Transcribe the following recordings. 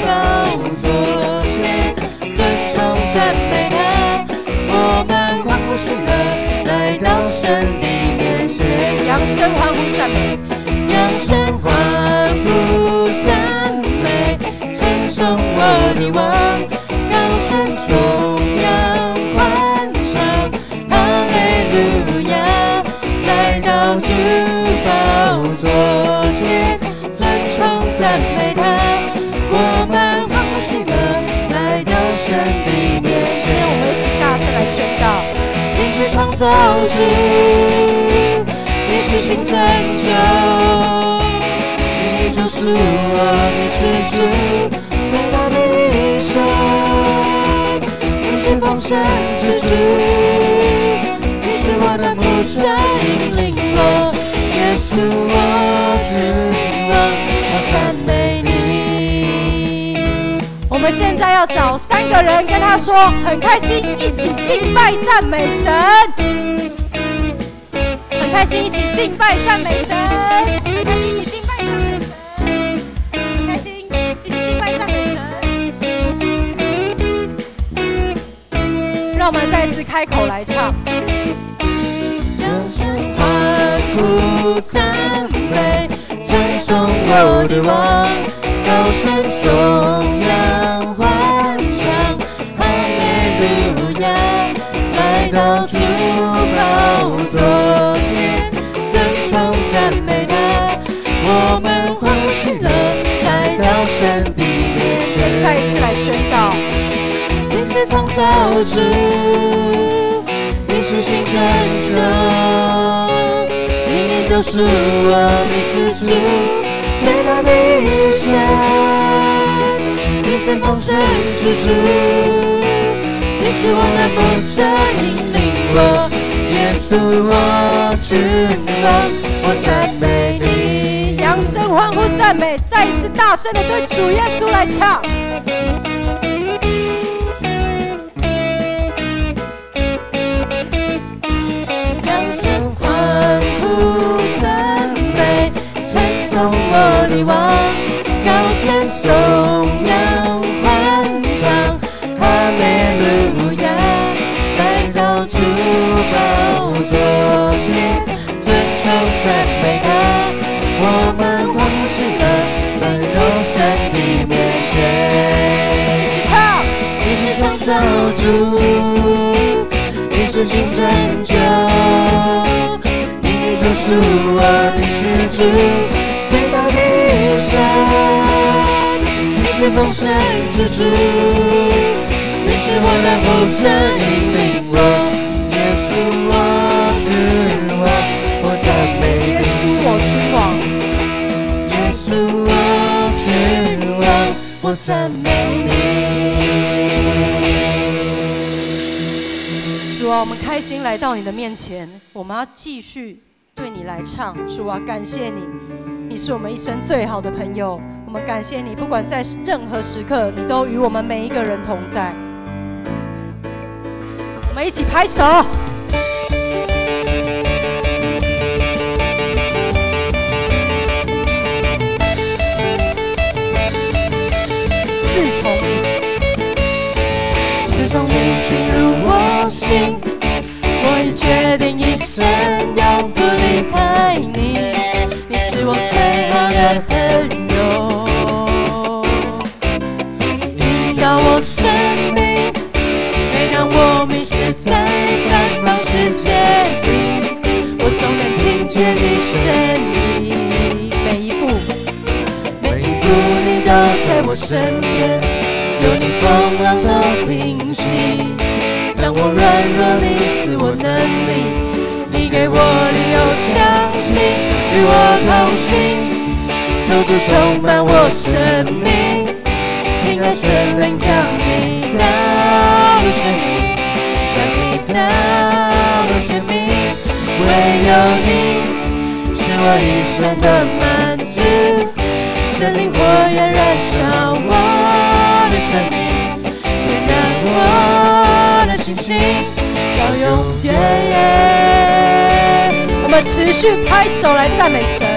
宝座前，尊崇赞美他。我们欢呼喜乐，来到神的面前，扬声欢呼赞美，扬声欢呼赞美，称颂我的王，高声颂扬欢唱，哈利路亚，来到主宝座前，尊崇赞美他。我们欢呼喜乐，来到神的面前，我们一起大声来宣告：你是创造主，你是新拯救，你救赎我，你是主最大的医生，你是丰盛之主，你是我的牧者，引领我，耶稣我主啊，我赞美你。我们现在要找3个人跟他说，很开心，一起敬拜赞美神。很开心，一起敬拜赞美神。很开心，一起敬拜赞美神。很开心，一起敬拜赞美神。让我们再次开口来唱。扬声欢呼赞美，称颂我的王，高声颂扬欢唱，哈利路亚，来到主宝座前，尊崇赞美他。我们欢呼喜乐，来到神的面前，再一次来宣告：你是创造主，你是新拯救，你救赎我，你是主最大的医生，你是丰盛之主，你是我的牧者，引领我，耶稣我主啊，我赞美你。扬声欢呼赞美，再一次大声的对主耶稣来唱。扬声欢呼赞美，称颂我的王，高声颂扬欢唱，哈利路亚，来到主宝座前，尊崇赞美他。我们欢呼喜乐，进入神的面前。一起唱：你是创造主，你是新拯救，你救赎我，你是主最大的医生，你是丰盛之主，你是我的牧者，引领我，耶稣我主啊，我赞美你。耶稣我主啊，耶稣我主啊，我赞美你。主啊，我们开心来到你的面前，我们要继续对你来唱。主啊，感谢你，你是我们一生最好的朋友。我们感谢你，不管在任何时刻，你都与我们每一个人同在。我们一起拍手。自从你进入我心，我已决定一生永不离开你，你是我最好的朋友，引导我生命。每当我迷失在繁忙世界里，我总能听见你声音。每一步你都在我身边，有你风浪都平息。当我软弱，你赐我能力，你给我理由相信，与我同行。救主充满我生命，亲爱神灵将你道路生命，将你道路生命，唯有你是我一生的满足。神灵火焰燃烧我的生命，点燃我的信心到永远。我们持续拍手来赞美神。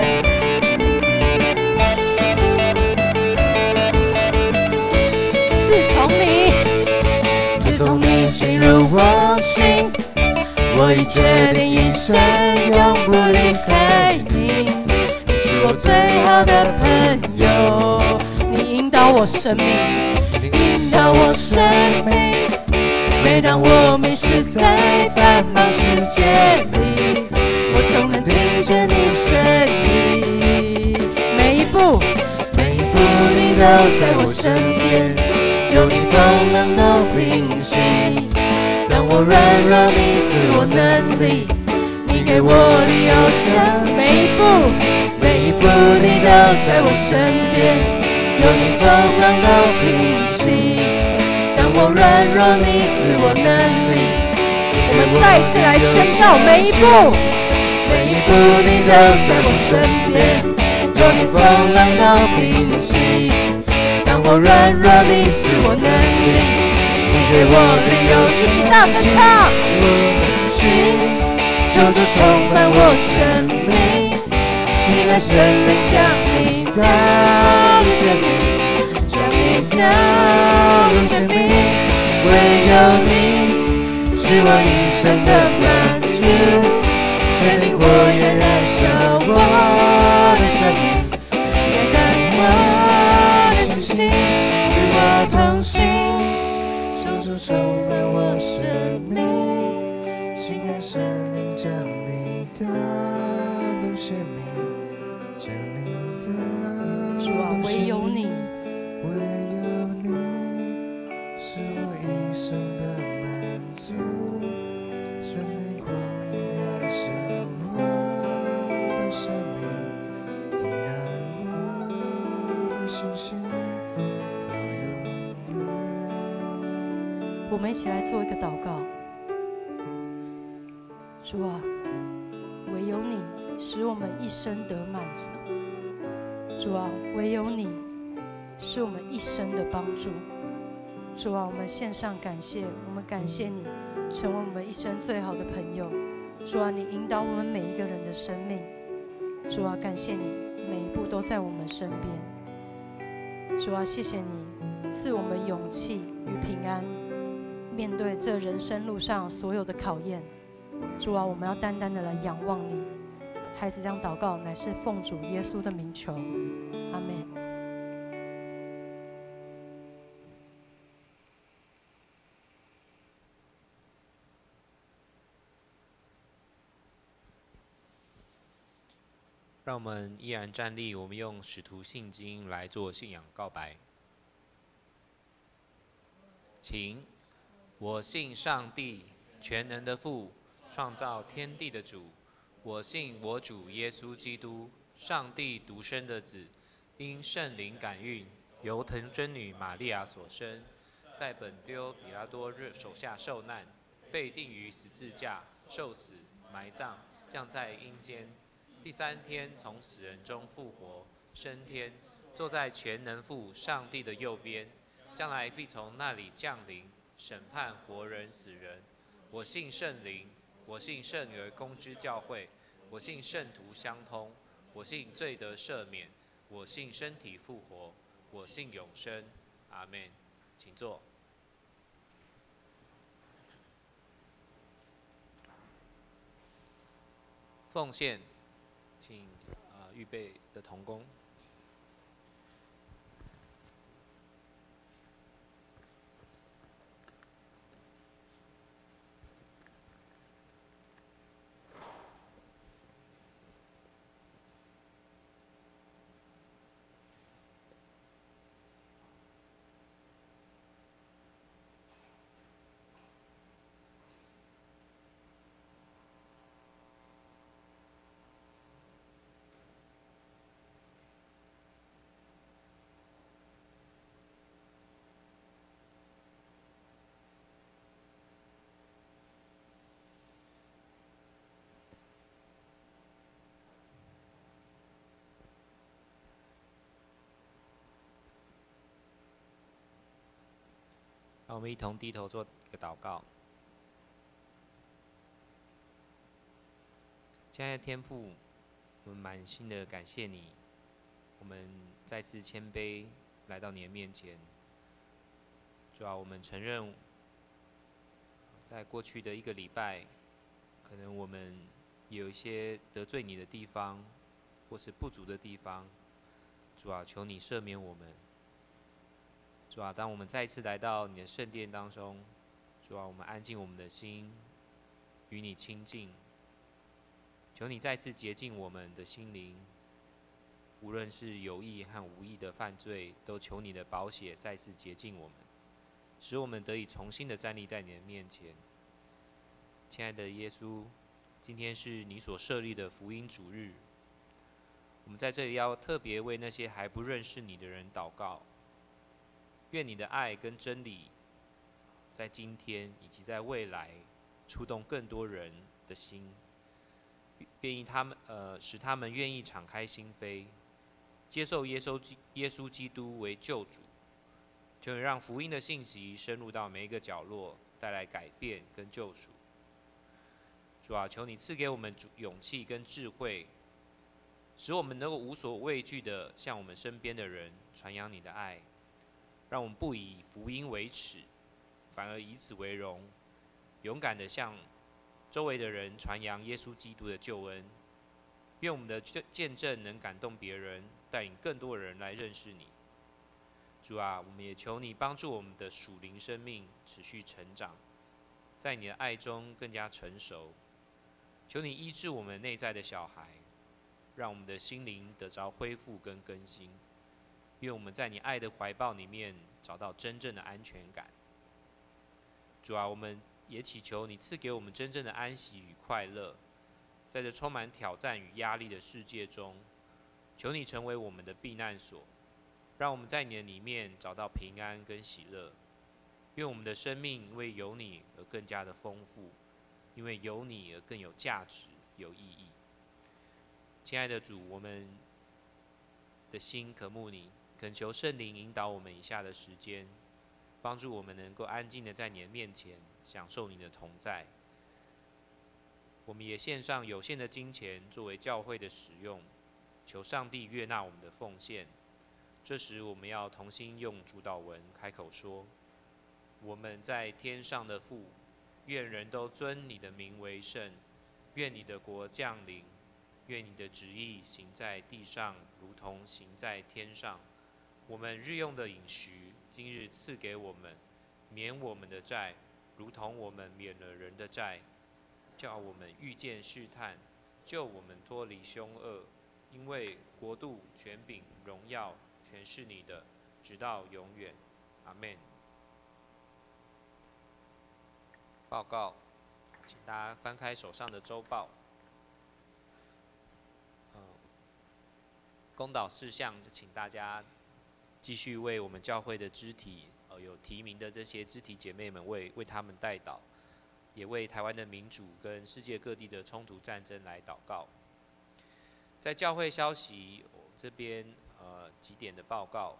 自从你进入我心，我已决定一生永不离开你。你是我最好的朋友，你引导我生命，引导我生命。每当我迷失在繁忙世界里，我总能听见你声音。每一步你都在我身边，有你风浪都平息。当我软弱，你赐我能力，你给我力翱翔。每一步你都在我身边，有你风浪都平息。当我软弱，你赐我能力。我们再一次来宣告，每一步你都在我身边，有你风浪都平息。当我软弱，你赐我能力，你给我力量。一起大声唱，我的心求主充满我生命，请来生命将你的生命，将你的生命。唯有你是我一生的满足，圣灵火焰燃烧我的生命，点燃我的信心，与我同行，求主充满我生命，亲爱圣灵将你的路显明，将你的主啊，唯有你，唯有你是我一生的满足，圣灵火焰燃烧我的生命，点燃我的信心，到永远。我们一起来做一个祷告。主啊，唯有你使我们一生得满足。主啊，唯有你是我们一生的帮助。主啊，我们献上感谢，我们感谢你成为我们一生最好的朋友。主啊，你引导我们每一个人的生命。主啊，感谢你每一步都在我们身边。主啊，谢谢你赐我们勇气与平安，面对这人生路上所有的考验。主啊，我们要单单的来仰望你。孩子这样祷告，乃是奉主耶稣的名求，阿们。让我们依然站立，我们用使徒信经来做信仰告白。请，我信上帝，全能的父，创造天地的主。我信我主耶稣基督，上帝独生的子，因圣灵感孕，由童贞女玛利亚所生，在本丢彼拉多手下受难，被钉于十字架，受死，埋葬，降在阴间。第三天从死人中复活，升天，坐在全能父上帝的右边，将来必从那里降临，审判活人死人。我信圣灵，我信圣而公之教会，我信圣徒相通，我信罪得赦免，我信身体复活，我信永生。阿们。请坐。奉献，请预备的同工。让我们一同低头做一个祷告。亲爱的天父，我们满心的感谢你，我们再次谦卑来到你的面前。主啊，我们承认，在过去的一个礼拜，可能我们有一些得罪你的地方，或是不足的地方。主啊，求你赦免我们。主啊，当我们再一次来到你的圣殿当中，主啊，我们安静我们的心，与你亲近。求你再次洁净我们的心灵，无论是有意和无意的犯罪，都求你的宝血再次洁净我们，使我们得以重新的站立在你的面前。亲爱的耶稣，今天是你所设立的福音主日，我们在这里要特别为那些还不认识你的人祷告。愿你的爱跟真理，在今天以及在未来，触动更多人的心，使他们愿意敞开心扉，接受耶稣基督为救主，就能让福音的信息深入到每一个角落，带来改变跟救赎。主啊，求你赐给我们勇气跟智慧，使我们能够无所畏惧的向我们身边的人传扬你的爱，让我们不以福音为耻，反而以此为荣，勇敢的向周围的人传扬耶稣基督的救恩。愿我们的见证能感动别人，带领更多人来认识你。主啊，我们也求你帮助我们的属灵生命持续成长，在你的爱中更加成熟。求你医治我们内在的小孩，让我们的心灵得着恢复跟更新。愿我们在你爱的怀抱里面找到真正的安全感。主啊，我们也祈求你赐给我们真正的安息与快乐，在这充满挑战与压力的世界中，求你成为我们的避难所，让我们在你的里面找到平安跟喜乐。愿我们的生命因为有你而更加的丰富，因为有你而更有价值、有意义。亲爱的主，我们的心渴慕你，恳求圣灵引导我们以下的时间，帮助我们能够安静的在你的面前享受你的同在。我们也献上有限的金钱作为教会的使用，求上帝悦纳我们的奉献。这时我们要同心用主祷文开口说：我们在天上的父，愿人都尊你的名为圣，愿你的国降临，愿你的旨意行在地上，如同行在天上。我们日用的饮食，今日赐给我们，免我们的债，如同我们免了人的债，叫我们遇见试探，救我们脱离凶恶。因为国度、权柄、荣耀，全是你的，直到永远。阿们。报告，请大家翻开手上的周报。公祷事项，就请大家继续为我们教会的肢体，有提名的这些肢体姐妹们为他们代祷，也为台湾的民主跟世界各地的冲突战争来祷告。在教会消息，我这边几点的报告。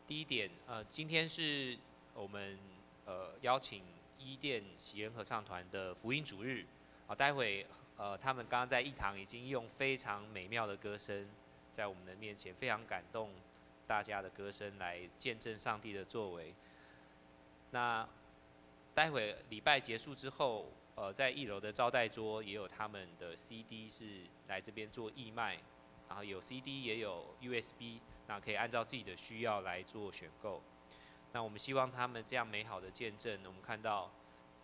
第一点，今天是我们邀请伊甸喜恩合唱团的福音主日，待会他们刚刚在一堂已经用非常美妙的歌声，在我们的面前非常感动大家的歌声来见证上帝的作为。那待会礼拜结束之后，在1楼的招待桌也有他们的 CD 是来这边做义卖，然后有 CD 也有 USB， 那可以按照自己的需要来做选购。那我们希望他们这样美好的见证，我们看到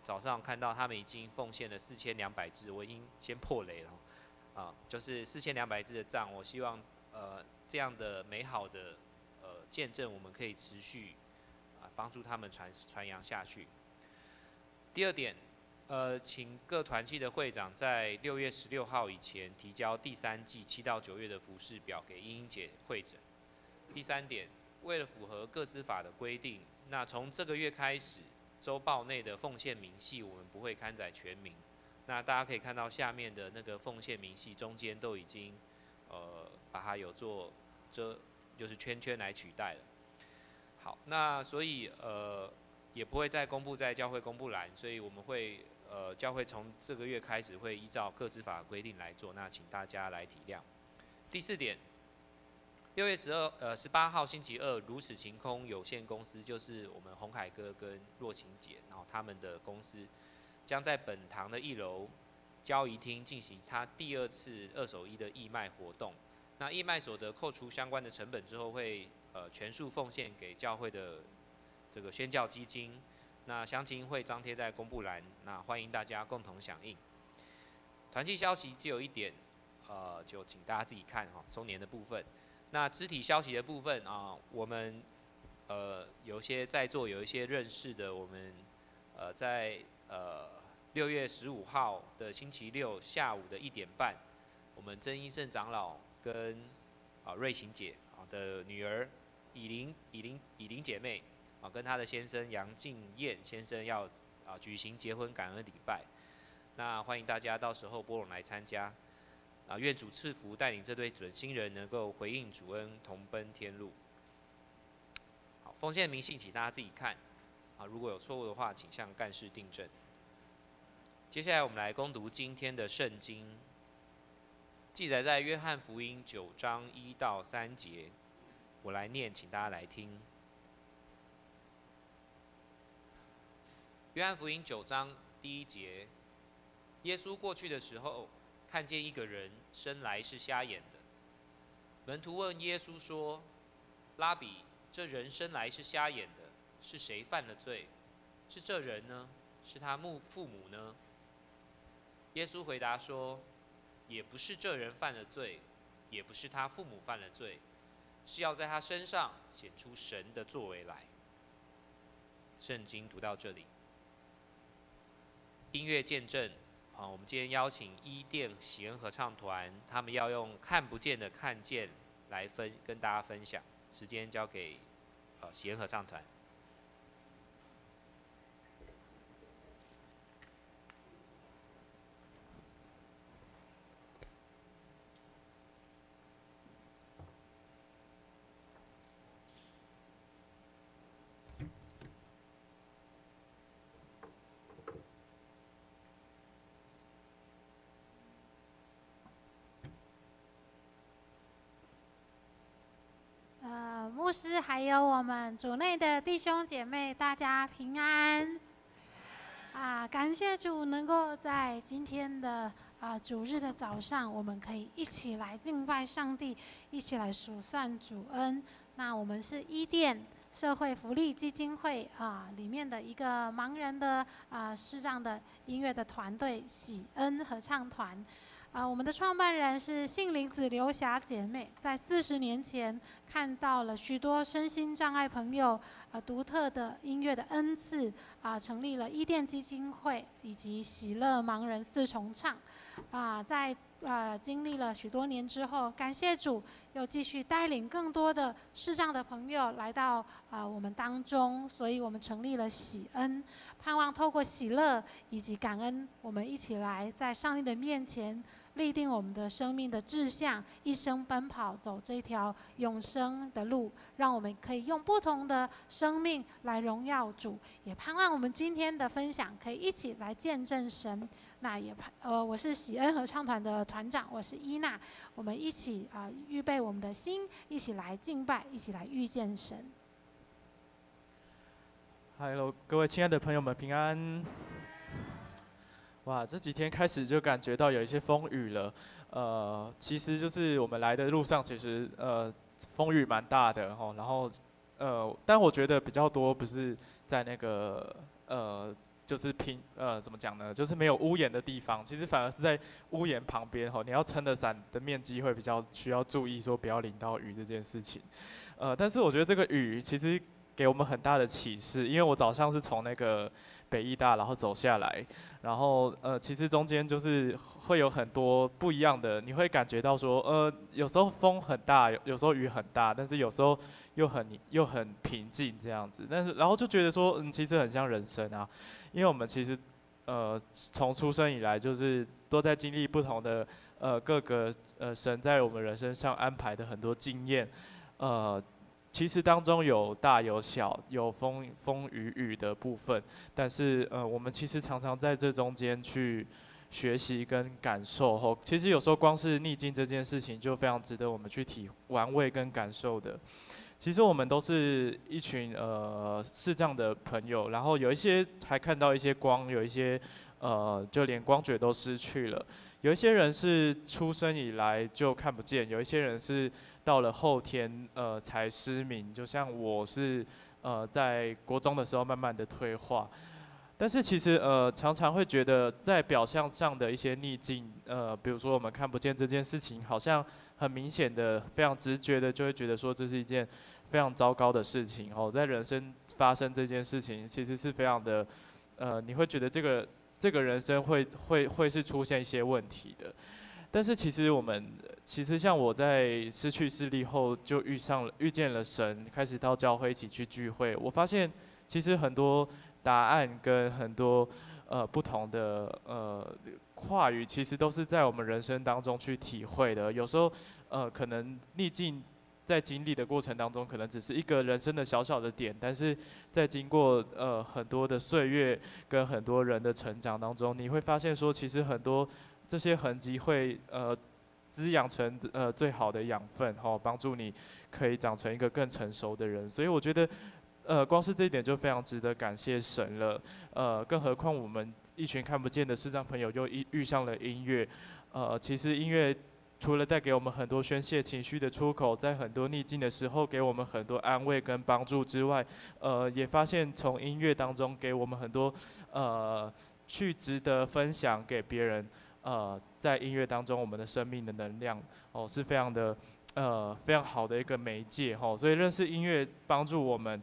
早上看到他们已经奉献了4200支，我已经先破雷了，就是4200支的账，我希望这样的美好的见证，我们可以持续帮助他们传扬下去。第二点，请各团契的会长在6月16号以前提交第3季7到9月的服事表给英英姐会诊。第三点，为了符合个资法的规定，那从这个月开始，周报内的奉献明细我们不会刊载全名。那大家可以看到下面的那个奉献明细中间都已经把它有做就是圈圈来取代了。好，那所以也不会再公布在教会公布栏，所以我们会教会从这个月开始会依照个资法的规定来做，那请大家来体谅。第四点， 6月18号星期二，如此晴空有限公司就是我们洪凯哥跟若晴姐，然后他们的公司将在本堂的1楼交易厅进行他第2次2手衣的义卖活动。那义卖所得扣除相关的成本之后，会全数奉献给教会的这个宣教基金。那详情会张贴在公布栏，那欢迎大家共同响应。团契消息只有1点，就请大家自己看哈，收年的部分。那肢体消息的部分啊，我们有些在座有一些认识的，我们在6月15号的星期六下午的1点半，我们曾一胜长老跟瑞晴姐的女儿以琳姐妹跟她的先生杨敬燕先生要举行结婚感恩礼拜。那欢迎大家到时候波隆来参加。愿主赐福带领这对准新人能够回应主恩，同奔天路。好，奉献明信请大家自己看。如果有错误的话，请向干事订正。接下来我们来攻读今天的圣经，记载在约翰福音9章1到3节。我来念，请大家来听。约翰福音9章第1节，耶稣过去的时候，看见一个人生来是瞎眼的。门徒问耶稣说：“拉比，这人生来是瞎眼的，是谁犯了罪？是这人呢？是他父母呢？”耶稣回答说：“也不是这人犯了罪，也不是他父母犯了罪，是要在他身上显出神的作为来。”圣经读到这里，音乐见证。我们今天邀请伊甸喜恩合唱团，他们要用看不见的看见来跟大家分享。时间交给喜恩合唱团。牧师还有我们主内的弟兄姐妹，大家平安。感谢主能够在今天的主日的早上，我们可以一起来敬拜上帝，一起来数算主恩。那我们是伊甸社会福利基金会里面的一个盲人的视障的音乐的团队喜恩合唱团。我们的创办人是杏林子刘霞姐妹，在40年前看到了许多身心障碍朋友独特的音乐的恩赐成立了伊甸基金会以及喜乐盲人4重唱在经历了许多年之后，感谢主又继续带领更多的视障的朋友来到我们当中，所以我们成立了喜恩，盼望透过喜乐以及感恩，我们一起来在上帝的面前立定我们的生命的志向，一生奔跑走这条永生的路，让我们可以用不同的生命来荣耀主，也盼望我们今天的分享可以一起来见证神。那也我是喜恩合唱团的团长，我是伊娜，我们一起预备我们的心，一起来敬拜，一起来遇见神。Hello， 各位亲爱的朋友们，平安。哇，这几天开始就感觉到有一些风雨了。其实就是我们来的路上，其实风雨蛮大的吼。然后但我觉得比较多不是在那个就是怎么讲呢？就是没有屋檐的地方，其实反而是在屋檐旁边吼，你要撑的伞的面积会比较需要注意，说不要淋到雨这件事情。但是我觉得这个雨其实给我们很大的启示，因为我早上是从那个北艺大然后走下来，然后其实中间就是会有很多不一样的，你会感觉到说有时候风很大，有时候雨很大，但是有时候又很平静这样子，但是然后就觉得说其实很像人生啊，因为我们其实从出生以来就是都在经历不同的各个神在我们人生上安排的很多经验，其实当中有大有小，有风雨的部分，但是我们其实常常在这中间去学习跟感受吼。其实有时候光是逆境这件事情就非常值得我们去玩味跟感受的。其实我们都是一群视障的朋友，然后有一些还看到一些光，有一些就连光觉都失去了。有一些人是出生以来就看不见，有一些人是到了后天才失明，就像我是在国中的时候慢慢的退化。但是其实常常会觉得在表象上的一些逆境，比如说我们看不见这件事情，好像很明显的、非常直觉的就会觉得说这是一件非常糟糕的事情哦。在人生发生这件事情，其实是非常的你会觉得这个人生会是出现一些问题的。但是其实像我在失去视力后，就遇见了神，开始到教会一起去聚会，我发现其实很多答案跟很多不同的话语，其实都是在我们人生当中去体会的。有时候可能逆境在经历的过程当中，可能只是一个人生的小小的点，但是在经过很多的岁月跟很多人的成长当中，你会发现说，其实很多这些痕迹会滋养成最好的养分，帮助你可以长成一个更成熟的人。所以我觉得光是这一点就非常值得感谢神了。更何况我们一群看不见的视障朋友又遇上了音乐。其实音乐除了带给我们很多宣泄情绪的出口，在很多逆境的时候给我们很多安慰跟帮助之外，也发现从音乐当中给我们很多去值得分享给别人。在音乐当中，我们的生命的能量是非常的非常好的一个媒介所以认识音乐帮助我们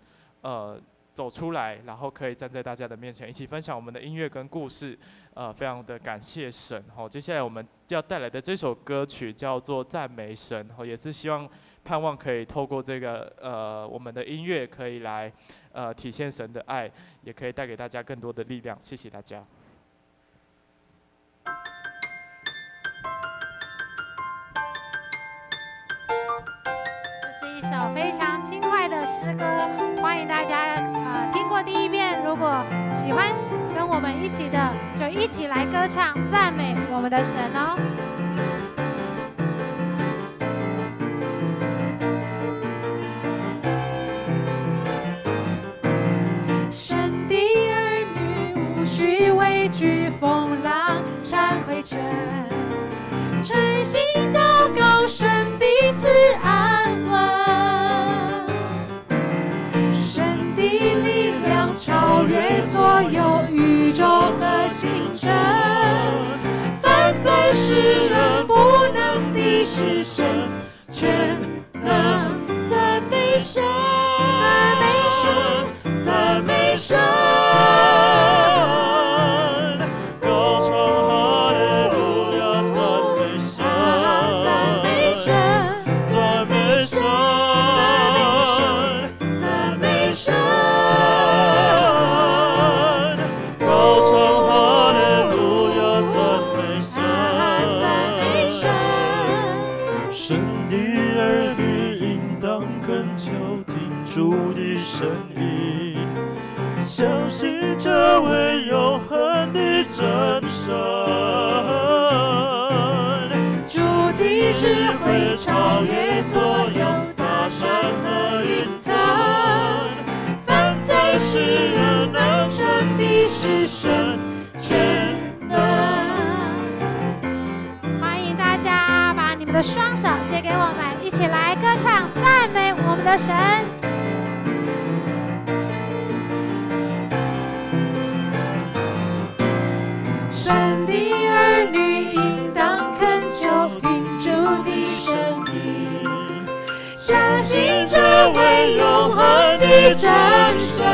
走出来，然后可以站在大家的面前一起分享我们的音乐跟故事，非常的感谢神接下来我们要带来的这首歌曲叫做赞美神也是希望盼望可以透过这个我们的音乐可以来体现神的爱，也可以带给大家更多的力量。谢谢大家。是一首非常轻快的诗歌，欢迎大家听过第一遍，如果喜欢跟我们一起的，就一起来歌唱赞美我们的神哦。神的儿女无需畏惧风浪忏悔成，诚心祷告，神彼此安稳。神的力量超越所有宇宙和星辰，凡在世人不能的是神全能。赞美神，赞美神，赞美神。相信这位永恒的真神，主的智慧超越所有大山和云层，凡在世人难成的是神全能。欢迎大家把你们的双手借给我们，一起来歌唱赞美我们的神。神的儿女应当恳求听主的声音，相信这位永恒的真神。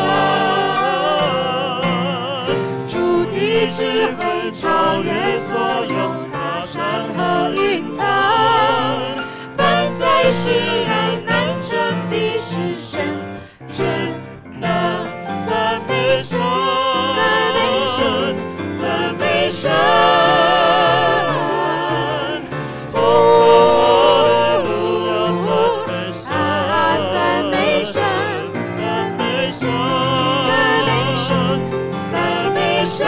主的智慧超越所有大山和云层，凡在世人难成的是神全能。赞美神，赞美神，赞美神，赞美神，赞美神，赞美神，赞美神。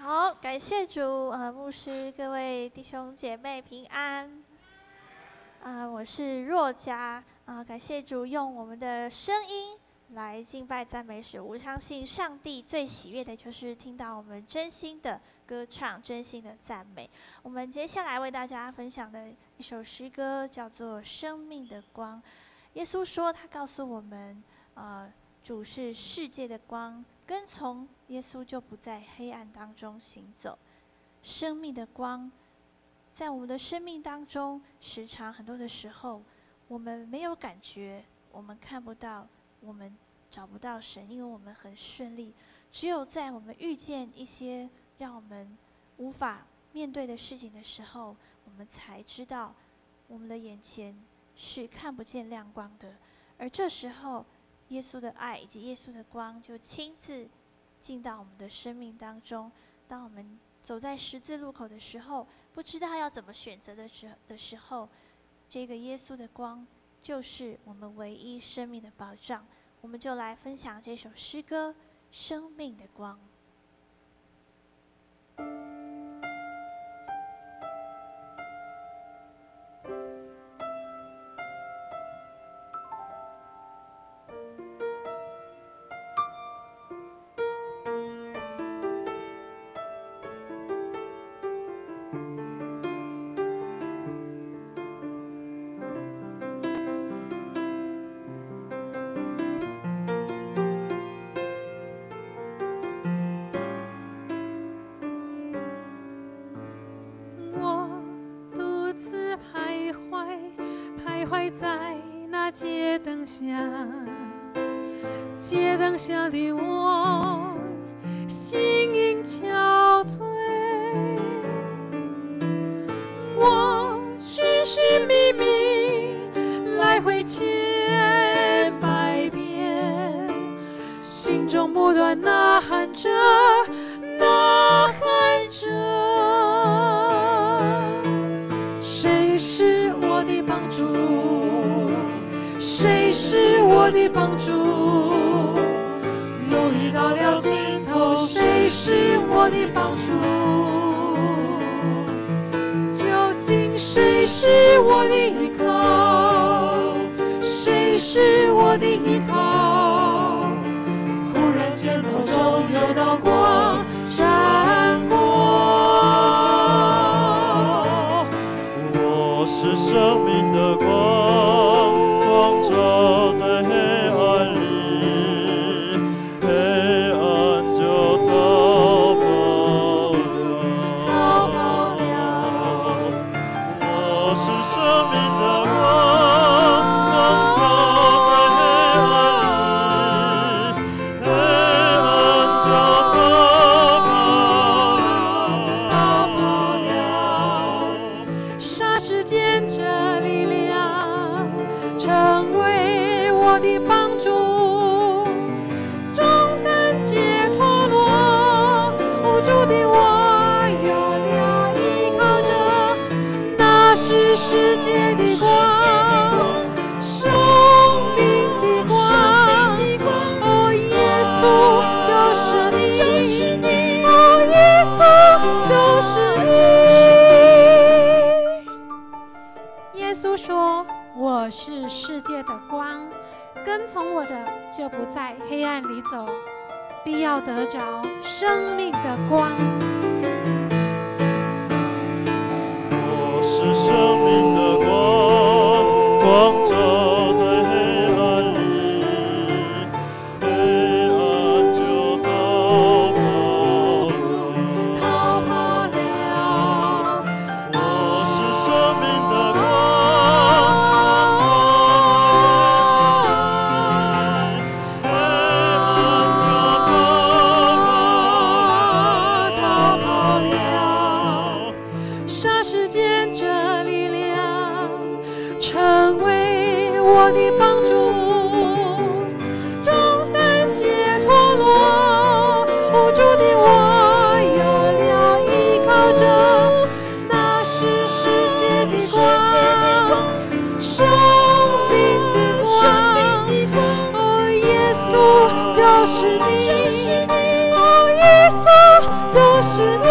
好，感谢主，牧师，各位弟兄姐妹平安。我是若佳，感谢主用我们的声音来敬拜赞美主。我相信上帝最喜悦的就是听到我们真心的歌唱，真心的赞美。我们接下来为大家分享的一首诗歌叫做《生命的光》。耶稣说，他告诉我们，主是世界的光，跟从耶稣就不在黑暗当中行走。生命的光，在我们的生命当中，时常很多的时候，我们没有感觉，我们看不到，我们找不到神，因为我们很顺利。只有在我们遇见一些让我们无法面对的事情的时候，我们才知道我们的眼前是看不见亮光的。而这时候，耶稣的爱以及耶稣的光就亲自进到我们的生命当中。当我们走在十字路口的时候，不知道要怎么选择的时候，这个耶稣的光就是我们唯一生命的保障。我们就来分享这首诗歌《生命的光》。在那街灯下，街灯下的我心灵憔悴，我寻寻觅觅来回千百遍，心中不断呐喊着，呐喊着，谁是我的帮助？谁是我的帮助？路已到了尽头，谁是我的帮助？究竟谁是我的依靠？谁是我的依靠？忽然间头中有道光闪过，我是生命的光，光照在黑暗里，黑暗就逃跑了。我是生命的光，光照在黑暗里，黑暗就逃跑了。霎时间这力量成为我的帮助，重担解脱落，无助的我有了依靠着，那是世界的光，生命的光。哦，耶稣就是你，哦，耶稣就是你。耶稣说，我是世界的光，跟从我的就不在黑暗里走，必要得着生命的光。我是生命的光，光照在黑暗里，黑暗就逃跑了。我是生命的光，黑暗就逃跑了。你，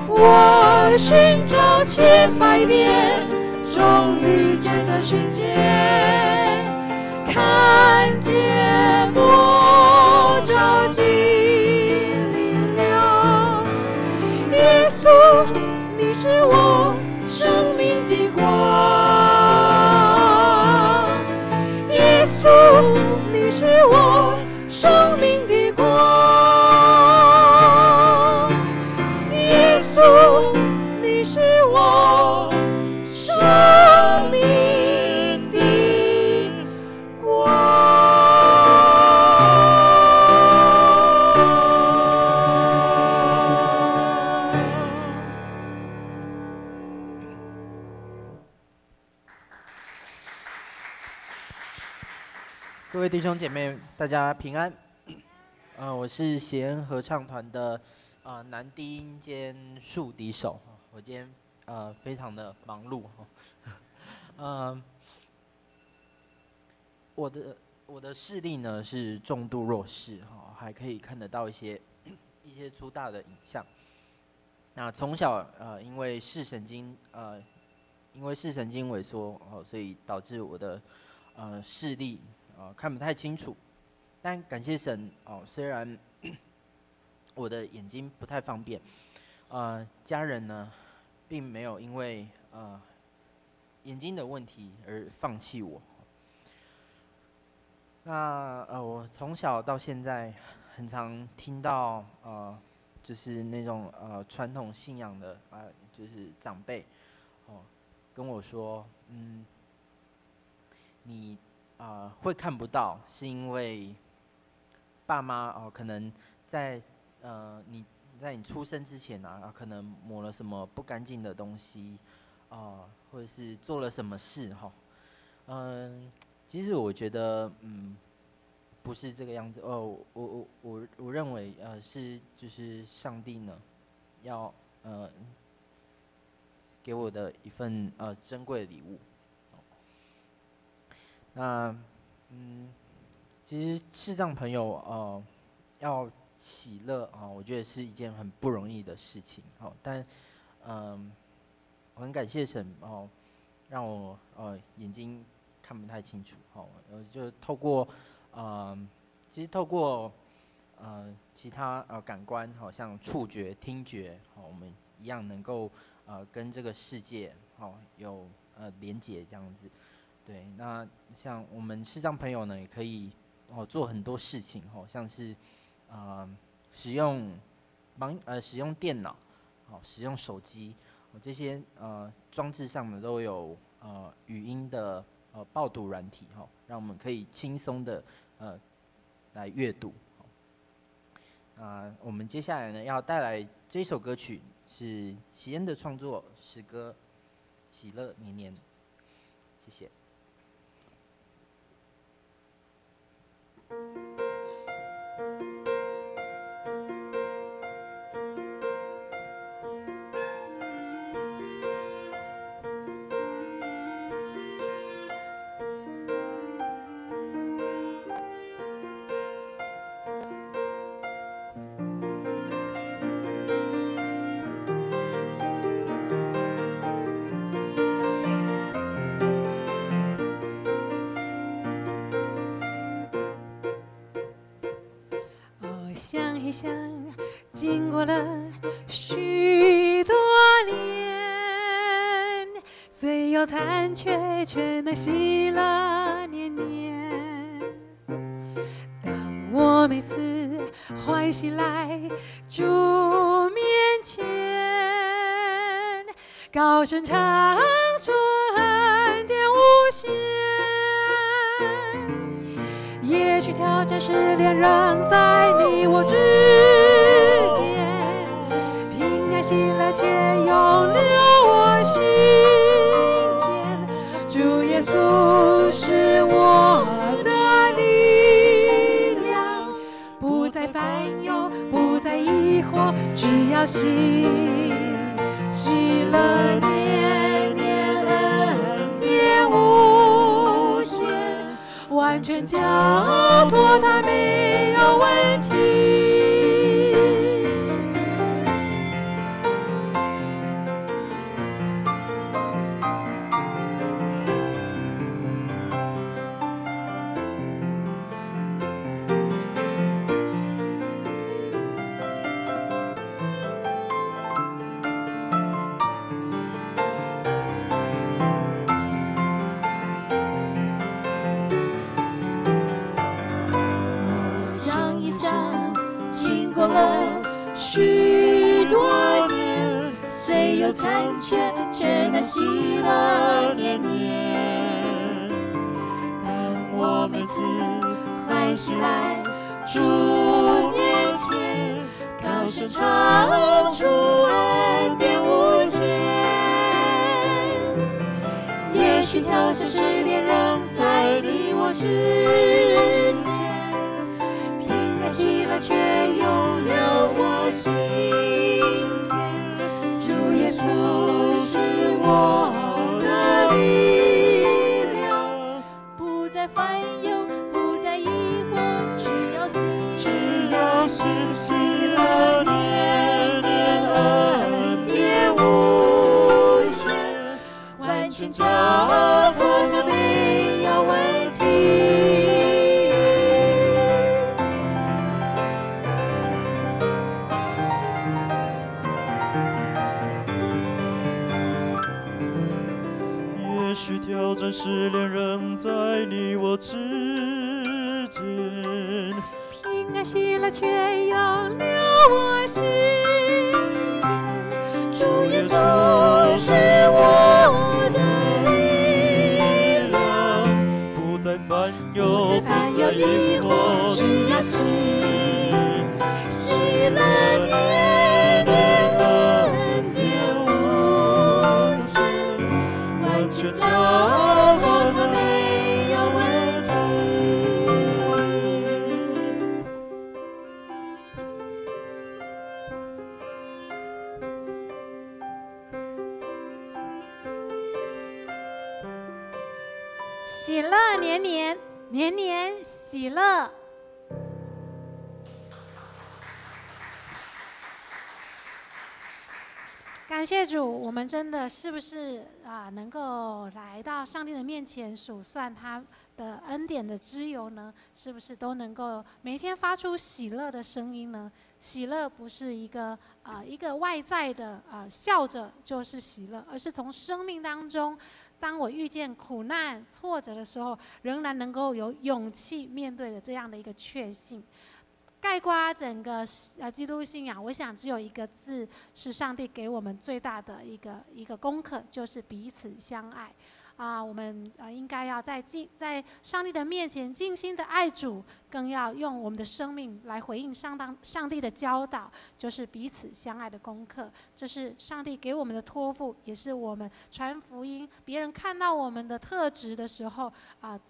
我寻找千百遍，终于见的瞬间，看见莫照进灵了。耶稣，你是我生命的光。耶稣，你是我生命的光。耶稣，你是我生命的光。各位弟兄姐妹，大家平安。我是协恩合唱团的男低音兼竖笛手。我今天非常的忙碌。我的视力呢是重度弱视，还可以看得到一些粗大的影像。那从小因为视神经萎缩，所以导致我的视力看不太清楚。但感谢神虽然我的眼睛不太方便，家人呢并没有因为眼睛的问题而放弃我。那我从小到现在很常听到就是那种传统信仰的就是长辈跟我说，你会看不到，是因为爸妈可能在你出生之前可能抹了什么不干净的东西或者是做了什么事其实我觉得不是这个样子我认为就是上帝呢要给我的一份珍贵的礼物。那其实视障朋友要喜乐我觉得是一件很不容易的事情但我很感谢神让我眼睛看不太清楚就透过其实透过其他感官像触觉、听觉我们一样能够跟这个世界有连结这样子。对，那像我们视障朋友呢，也可以做很多事情像是使用电脑使用手机这些装置上呢都有语音的报读软体让我们可以轻松的来阅读。我们接下来呢要带来这首歌曲是喜恩的创作诗歌《喜乐绵年》，谢谢。想一想，经过了许多年，虽有残缺，却能喜乐年年。当我每次欢喜来主面前，高声唱出恩典无限。也许挑战试炼仍在你我之间，平安喜乐却永留我心田。主耶稣是我的力量，不再烦忧，不再疑惑，只要信，喜乐年年恩典无限。完全交托他没有问题。没有残缺，却能喜乐年年。当我每次欢喜来主面前，高声唱出恩典无限。也许挑战试炼仍在你我之间，平安喜乐却永留我心间。主耶稣是我的力量，不再烦忧，不再疑惑，只要信喜乐年年恩典无限，完全交托的没有问题。也许挑战试炼仍在你我之间，平安喜乐却永留我心田。主耶稣是我的力量，不再烦忧，不再烦忧疑惑，只要喜乐年年恩典无限，完全交托的没有问题。喜乐年年，年年喜乐。感谢主，我们真的是不是能够来到上帝的面前数算他的恩典的之由呢？是不是都能够每天发出喜乐的声音呢？喜乐不是一个外在的笑着就是喜乐，而是从生命当中，当我遇见苦难挫折的时候，仍然能够有勇气面对的这样的一个确信。概括整个基督信仰，我想只有一个字是上帝给我们最大的一个功课，就是彼此相爱。我们应该要在上帝的面前尽心的爱主，更要用我们的生命来回应上帝的教导，就是彼此相爱的功课。这是上帝给我们的托付，也是我们传福音别人看到我们的特质的时候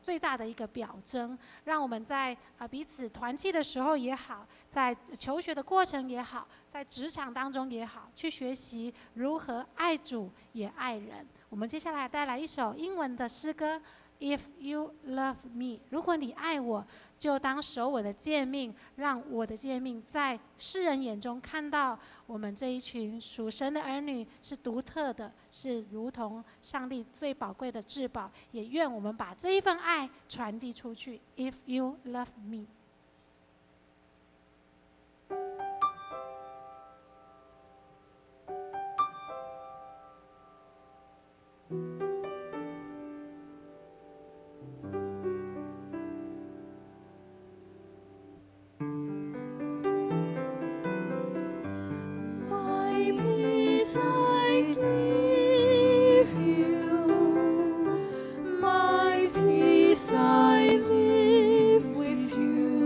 最大的一个表征。让我们在彼此团契的时候也好，在求学的过程也好，在职场当中也好，去学习如何爱主也爱人。我们接下来带来一首英文的诗歌 If you love me， 如果你爱我，就当守我的诫命，让我的诫命在世人眼中看到我们这一群属神的儿女是独特的，是如同上帝最宝贵的至宝。也愿我们把这一份爱传递出去。 If you love me。I live with you.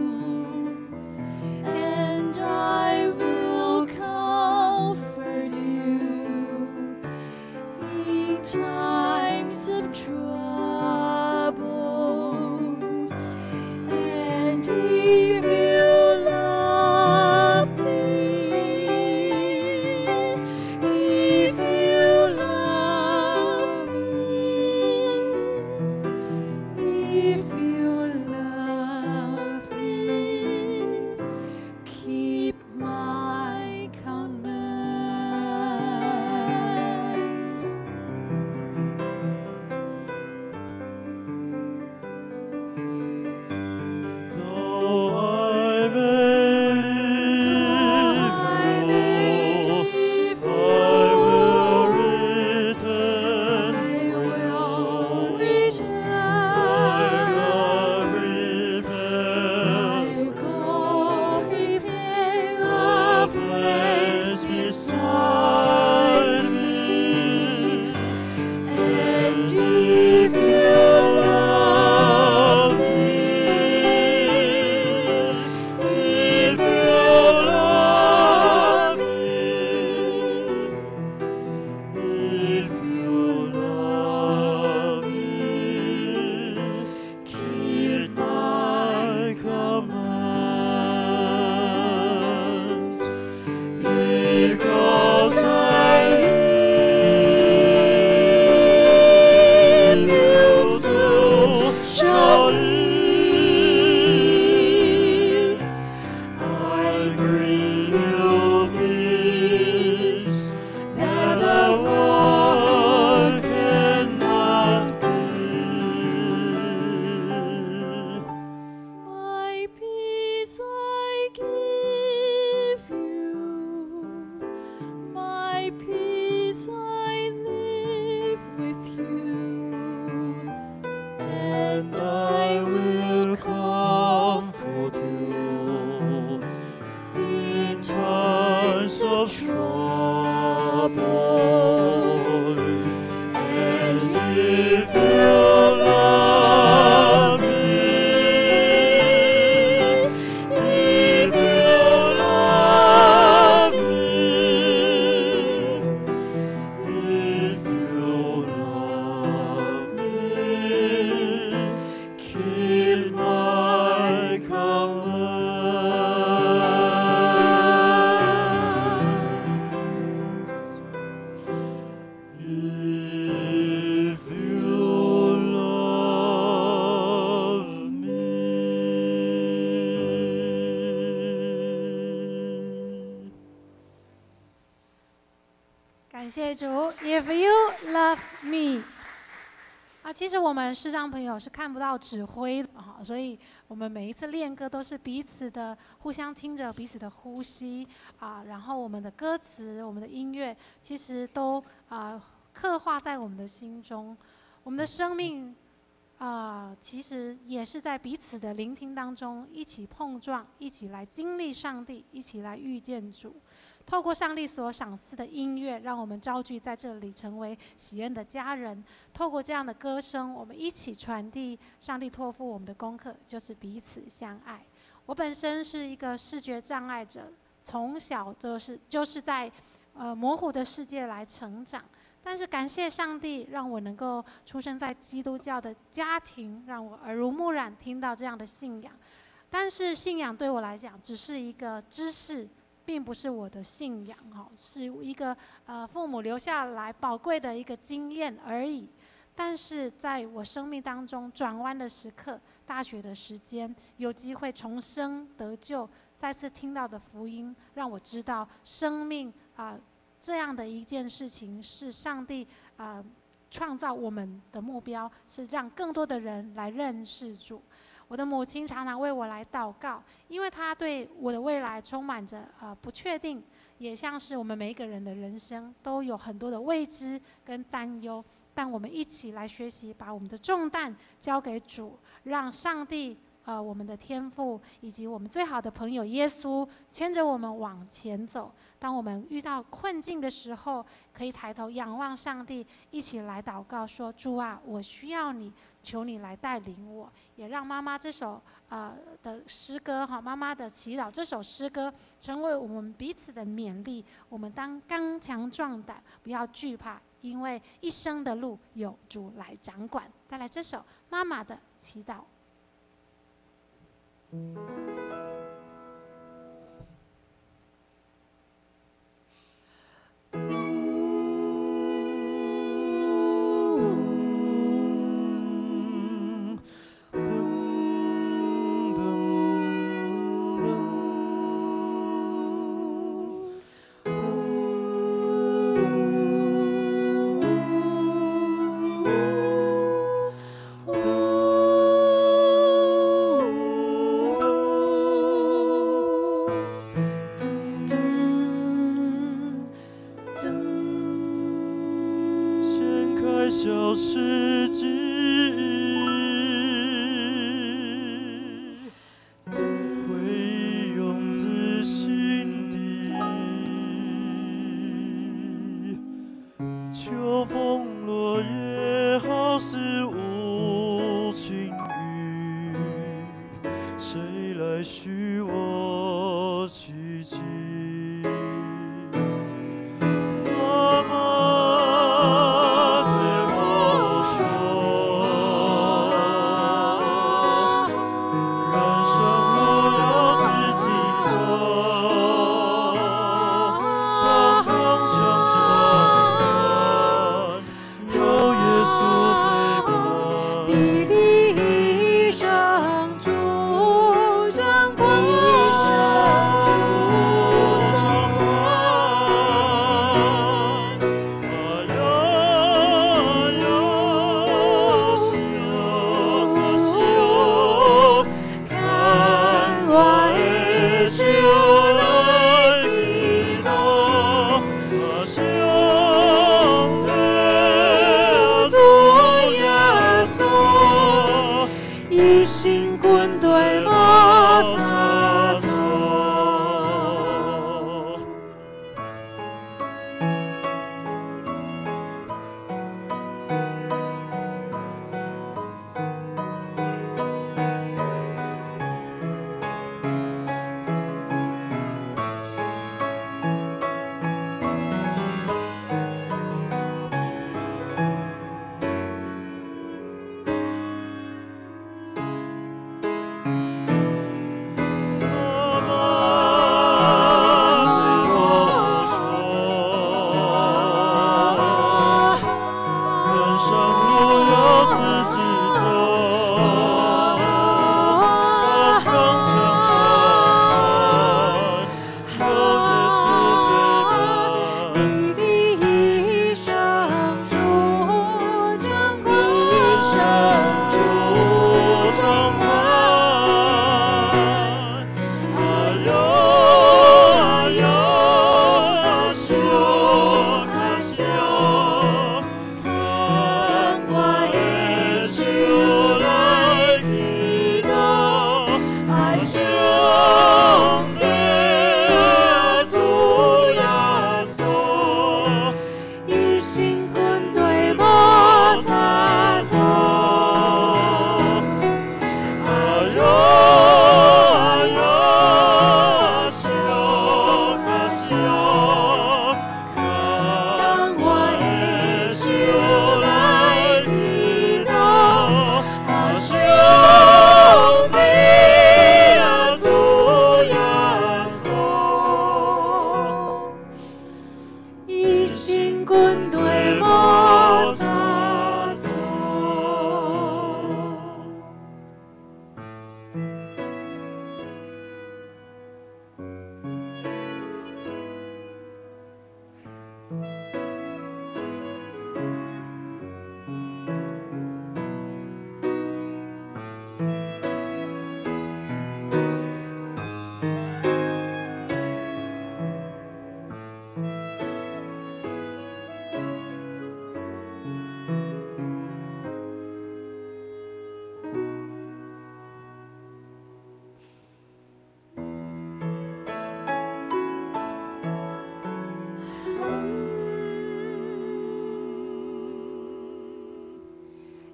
my peace I leave with you, and I will comfort you in times of trouble. And if you love me, if you love me, if you love me, keep my commandments. If you love me. 感谢主 ，If you love me。其实我们视障朋友是看不到指挥的哈，所以我们每一次练歌都是彼此的互相听着彼此的呼吸然后我们的歌词、我们的音乐，其实都刻画在我们的心中。我们的生命其实也是在彼此的聆听当中一起碰撞，一起来经历上帝，一起来遇见主。透过上帝所赏赐的音乐，让我们招聚在这里，成为喜恩的家人。透过这样的歌声，我们一起传递上帝托付我们的功课，就是彼此相爱。我本身是一个视觉障碍者，从小就是在模糊的世界来成长。但是感谢上帝，让我能够出生在基督教的家庭，让我耳濡目染听到这样的信仰。但是信仰对我来讲，只是一个知识，并不是我的信仰是一个父母留下来宝贵的一个经验而已。但是在我生命当中转弯的时刻，大学的时间，有机会重生得救，再次听到的福音，让我知道生命这样的一件事情是上帝创造我们的目标，是让更多的人来认识主。我的母亲常常为我来祷告，因为她对我的未来充满着不确定，也像是我们每一个人的人生都有很多的未知跟担忧。但我们一起来学习，把我们的重担交给主，让上帝我们的天父以及我们最好的朋友耶稣牵着我们往前走。当我们遇到困境的时候，可以抬头仰望上帝，一起来祷告说：主啊，我需要你，求你来带领我。也让妈妈这首的诗歌妈妈的祈祷这首诗歌成为我们彼此的勉励。我们当刚强壮胆，不要惧怕，因为一生的路有主来掌管。带来这首妈妈的祈祷。小世纪，会用自心底，秋风落叶好似无情雨，谁来许我奇迹？有耶稣陪一心军队无差错。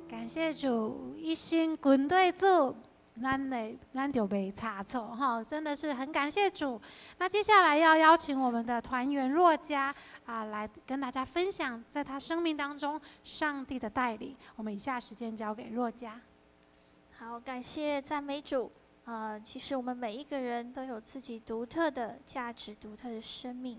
感谢主，一心军队主，咱就没差错哈，真的是很感谢主。那接下来要邀请我们的团员若嘉来跟大家分享在他生命当中上帝的带领。我们以下时间交给若嘉。好，感谢赞美主。其实我们每一个人都有自己独特的价值、独特的生命。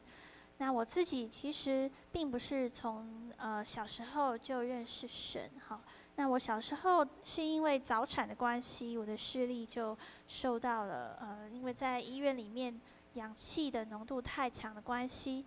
那我自己其实并不是从小时候就认识神，好。那我小时候是因为早产的关系，我的视力就受到了因为在医院里面氧气的浓度太强的关系，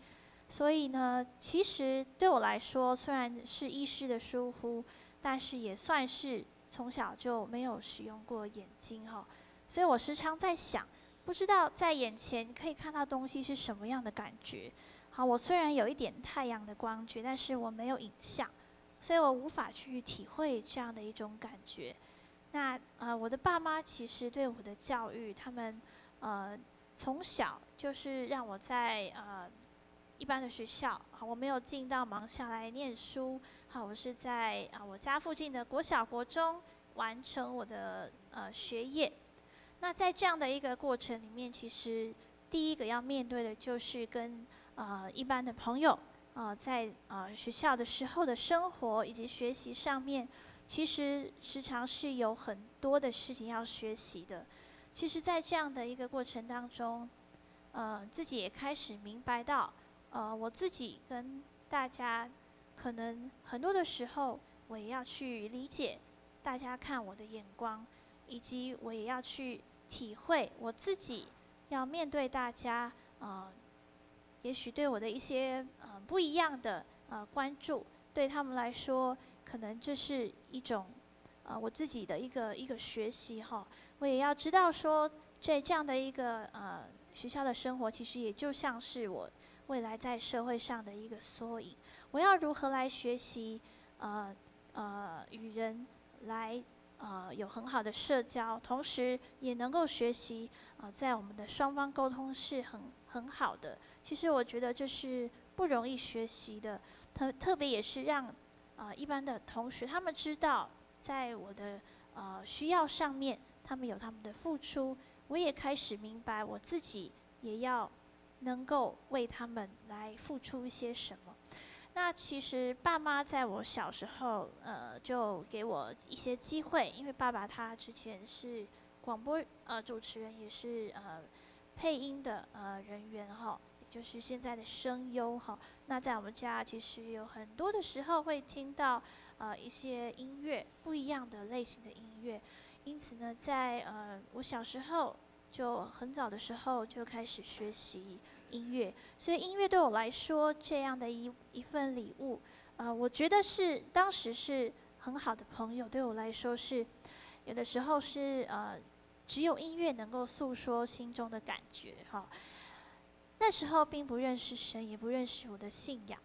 所以呢，其实对我来说，虽然是医师的疏忽，但是也算是从小就没有使用过眼睛哈，所以我时常在想，不知道在眼前可以看到东西是什么样的感觉。好，我虽然有一点太阳的光觉，但是我没有影像。所以我无法去体会这样的一种感觉。那我的爸妈其实对我的教育，他们从小就是让我在一般的学校，我没有进到盲校来念书，好，我是在我家附近的国小、国中完成我的学业。那在这样的一个过程里面，其实第一个要面对的就是跟一般的朋友。在学校的时候的生活以及学习上面，其实时常是有很多的事情要学习的。其实，在这样的一个过程当中，自己也开始明白到，我自己跟大家可能很多的时候，我也要去理解大家看我的眼光，以及我也要去体会我自己要面对大家，也许对我的一些不一样的关注，对他们来说，可能这是一种我自己的一个学习哈。我也要知道说，这样的一个学校的生活，其实也就像是我未来在社会上的一个缩影。我要如何来学习与人来有很好的社交，同时也能够学习在我们的双方沟通是很好的。其实我觉得这是不容易学习的，特别也是让一般的同学他们知道，在我的需要上面，他们有他们的付出，我也开始明白我自己也要能够为他们来付出一些什么。那其实爸妈在我小时候就给我一些机会，因为爸爸他之前是广播主持人，也是配音的人员哈。就是现在的声优哈，那在我们家其实有很多的时候会听到一些音乐，不一样的类型的音乐，因此呢，在我小时候就很早的时候就开始学习音乐，所以音乐对我来说这样的一份礼物，我觉得是当时是很好的朋友，对我来说是有的时候是只有音乐能够诉说心中的感觉哈。那时候并不认识神，也不认识我的信仰。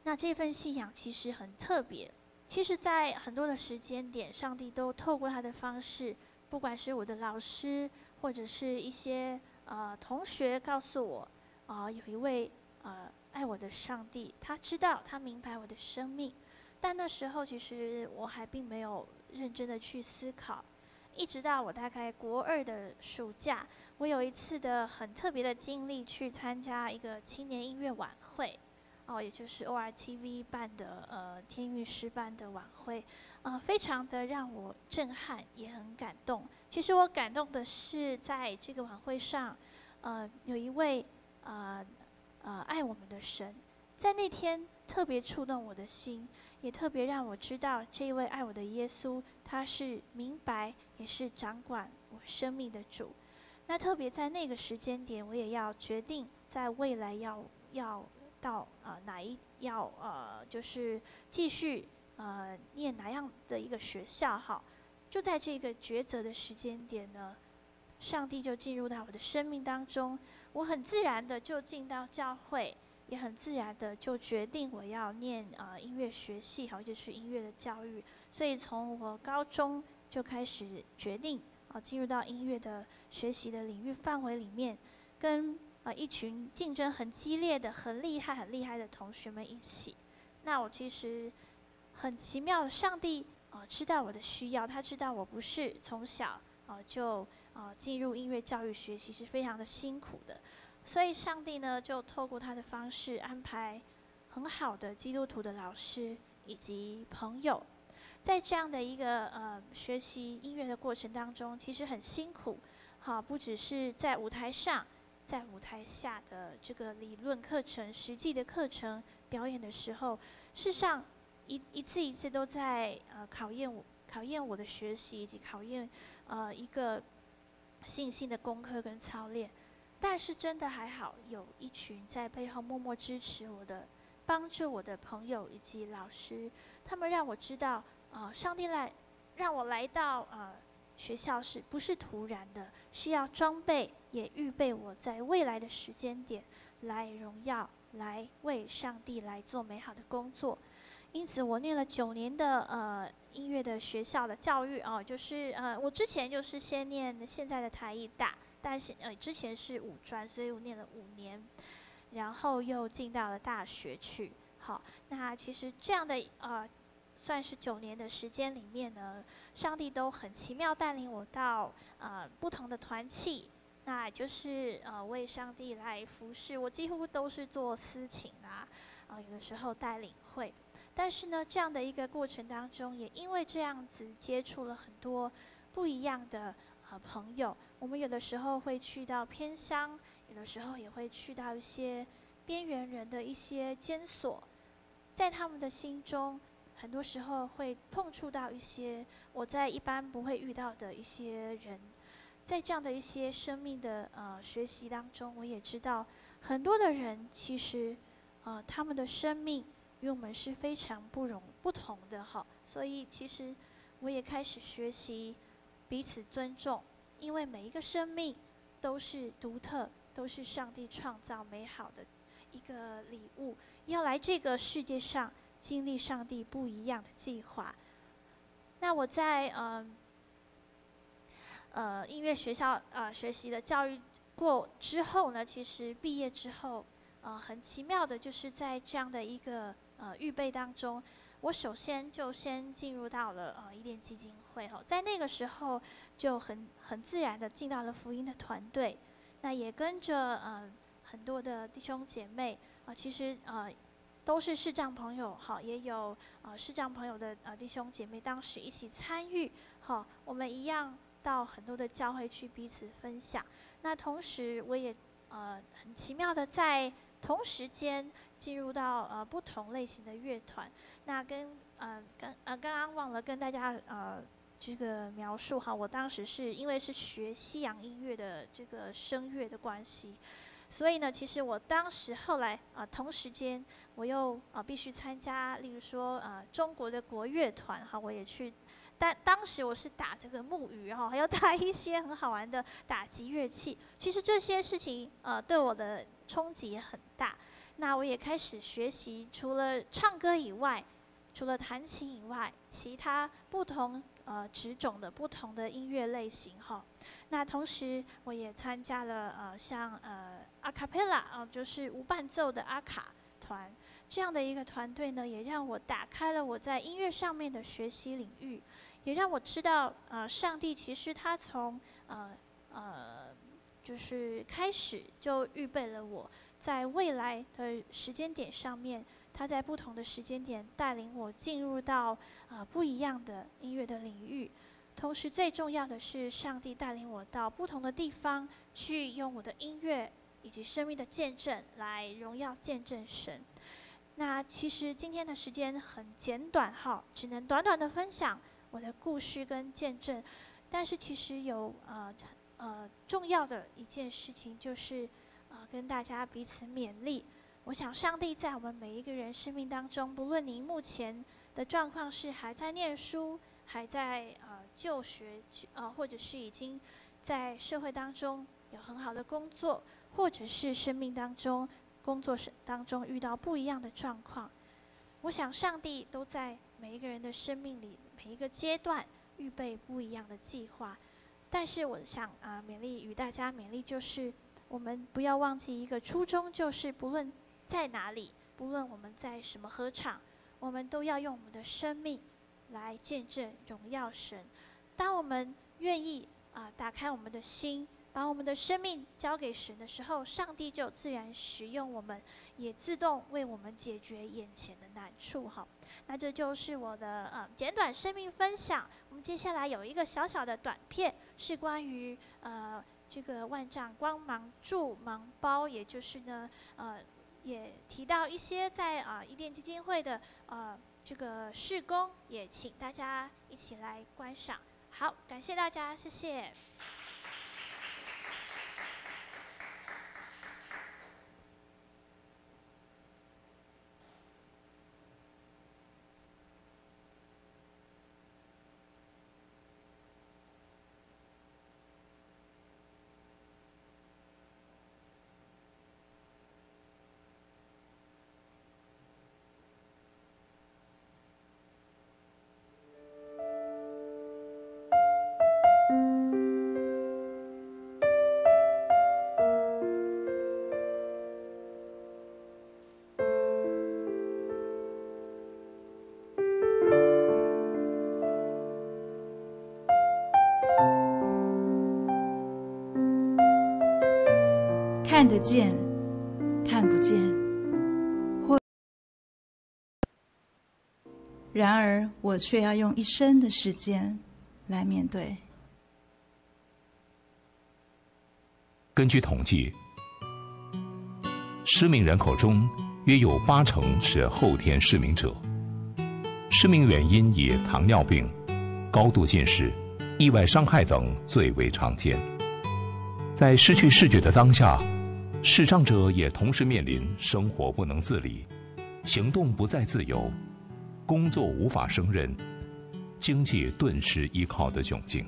那这份信仰其实很特别。其实，在很多的时间点，上帝都透过他的方式，不管是我的老师，或者是一些同学告诉我，有一位爱我的上帝，他知道，他明白我的生命。但那时候其实我还并没有认真的去思考。一直到我大概国2的暑假，我有一次的很特别的经历，去参加一个青年音乐晚会，也就是 ORTV 办的天韵诗班的晚会，非常的让我震撼，也很感动。其实我感动的是，在这个晚会上，有一位爱我们的神，在那天特别触动我的心，也特别让我知道这一位爱我的耶稣，他是明白，也是掌管我生命的主。那特别在那个时间点，我也要决定在未来要到就是继续念哪样的一个学校哈。就在这个抉择的时间点呢，上帝就进入到我的生命当中，我很自然的就进到教会，也很自然的就决定我要念音乐学系，好，就是音乐的教育。所以从我高中就开始决定进入到音乐的学习的领域范围里面，跟一群竞争很激烈的、很厉害的同学们一起。那我其实很奇妙的，上帝知道我的需要，他知道我不是从小就进入音乐教育学习，是非常的辛苦的。所以上帝呢，就透过他的方式安排很好的基督徒的老师以及朋友。在这样的一个学习音乐的过程当中，其实很辛苦，不只是在舞台上，在舞台下的这个理论课程、实际的课程表演的时候，事实上一次一次都在考验我的学习，以及考验一个信心的功课跟操练。但是真的还好，有一群在背后默默支持我的、帮助我的朋友以及老师，他们让我知道，上帝让我来到学校不是突然的，是要装备也预备我在未来的时间点来荣耀，来为上帝来做美好的工作。因此，我念了9年的音乐的学校的教育就是我之前就是先念现在的台艺大。但是之前是5专，所以我念了5年，然后又进到了大学去。好，那其实这样的算是9年的时间里面呢，上帝都很奇妙带领我到不同的团契，那就是为上帝来服侍。我几乎都是做司琴有的时候带领会。但是呢，这样的一个过程当中，也因为这样子接触了很多不一样的朋友。我们有的时候会去到偏乡，有的时候也会去到一些边缘人的一些监所，在他们的心中，很多时候会碰触到一些我在一般不会遇到的一些人。在这样的一些生命的学习当中，我也知道很多的人其实他们的生命与我们是非常不同的哈。所以其实我也开始学习彼此尊重。因为每一个生命都是独特，都是上帝创造美好的一个礼物，要来这个世界上经历上帝不一样的计划。那我在音乐学校学习的教育过之后呢，其实毕业之后很奇妙的就是在这样的一个预备当中，我首先进入到了伊甸基金会在那个时候就很自然的进到了福音的团队，那也跟着很多的弟兄姐妹其实都是视障朋友也有视障朋友的弟兄姐妹当时一起参与我们一样到很多的教会去彼此分享。那同时我也很奇妙的在同时间进入到不同类型的乐团。那刚刚忘了跟大家这个描述我当时是因为是学西洋音乐的这个声乐的关系，所以呢，其实我当时后来同时间我又必须参加，例如说中国的国乐团我也去。但当时我是打这个木鱼还要打一些很好玩的打击乐器。其实这些事情对我的冲击也很大。那我也开始学习，除了唱歌以外，除了弹琴以外，其他不同职种的不同的音乐类型那同时我也参加了像阿卡贝拉就是无伴奏的阿卡团这样的一个团队呢，也让我打开了我在音乐上面的学习领域，也让我知道上帝其实他从就是开始就预备了我在未来的时间点上面，他在不同的时间点带领我进入到不一样的音乐的领域。同时最重要的是，上帝带领我到不同的地方去用我的音乐以及生命的见证来荣耀见证神。那其实今天的时间很简短哈，只能短短的分享我的故事跟见证。但是其实有重要的一件事情，就是跟大家彼此勉励。我想上帝在我们每一个人生命当中，不论您目前的状况是还在念书，还在就学，或者是已经在社会当中有很好的工作，或者是生命当中工作当中遇到不一样的状况，我想上帝都在每一个人的生命里每一个阶段预备不一样的计划。但是我想与大家勉励，就是我们不要忘记一个初衷，就是不论在哪里，不论我们在什么合场，我们都要用我们的生命来见证荣耀神。当我们愿意打开我们的心，把我们的生命交给神的时候，上帝就自然使用我们，也自动为我们解决眼前的难处。好，那这就是我的简短生命分享。我们接下来有一个小小的短片，是关于这个万丈光芒助盲包，也就是呢也提到一些在伊甸基金会的这个事工，也请大家一起来观赏。好，感谢大家，谢谢。看得见，看不见，然而我却要用一生的时间来面对。根据统计，失明人口中约有80%是后天失明者。失明原因以糖尿病、高度近视、意外伤害等最为常见。在失去视觉的当下，视障者也同时面临生活不能自理、行动不再自由、工作无法胜任、经济顿时依靠的窘境。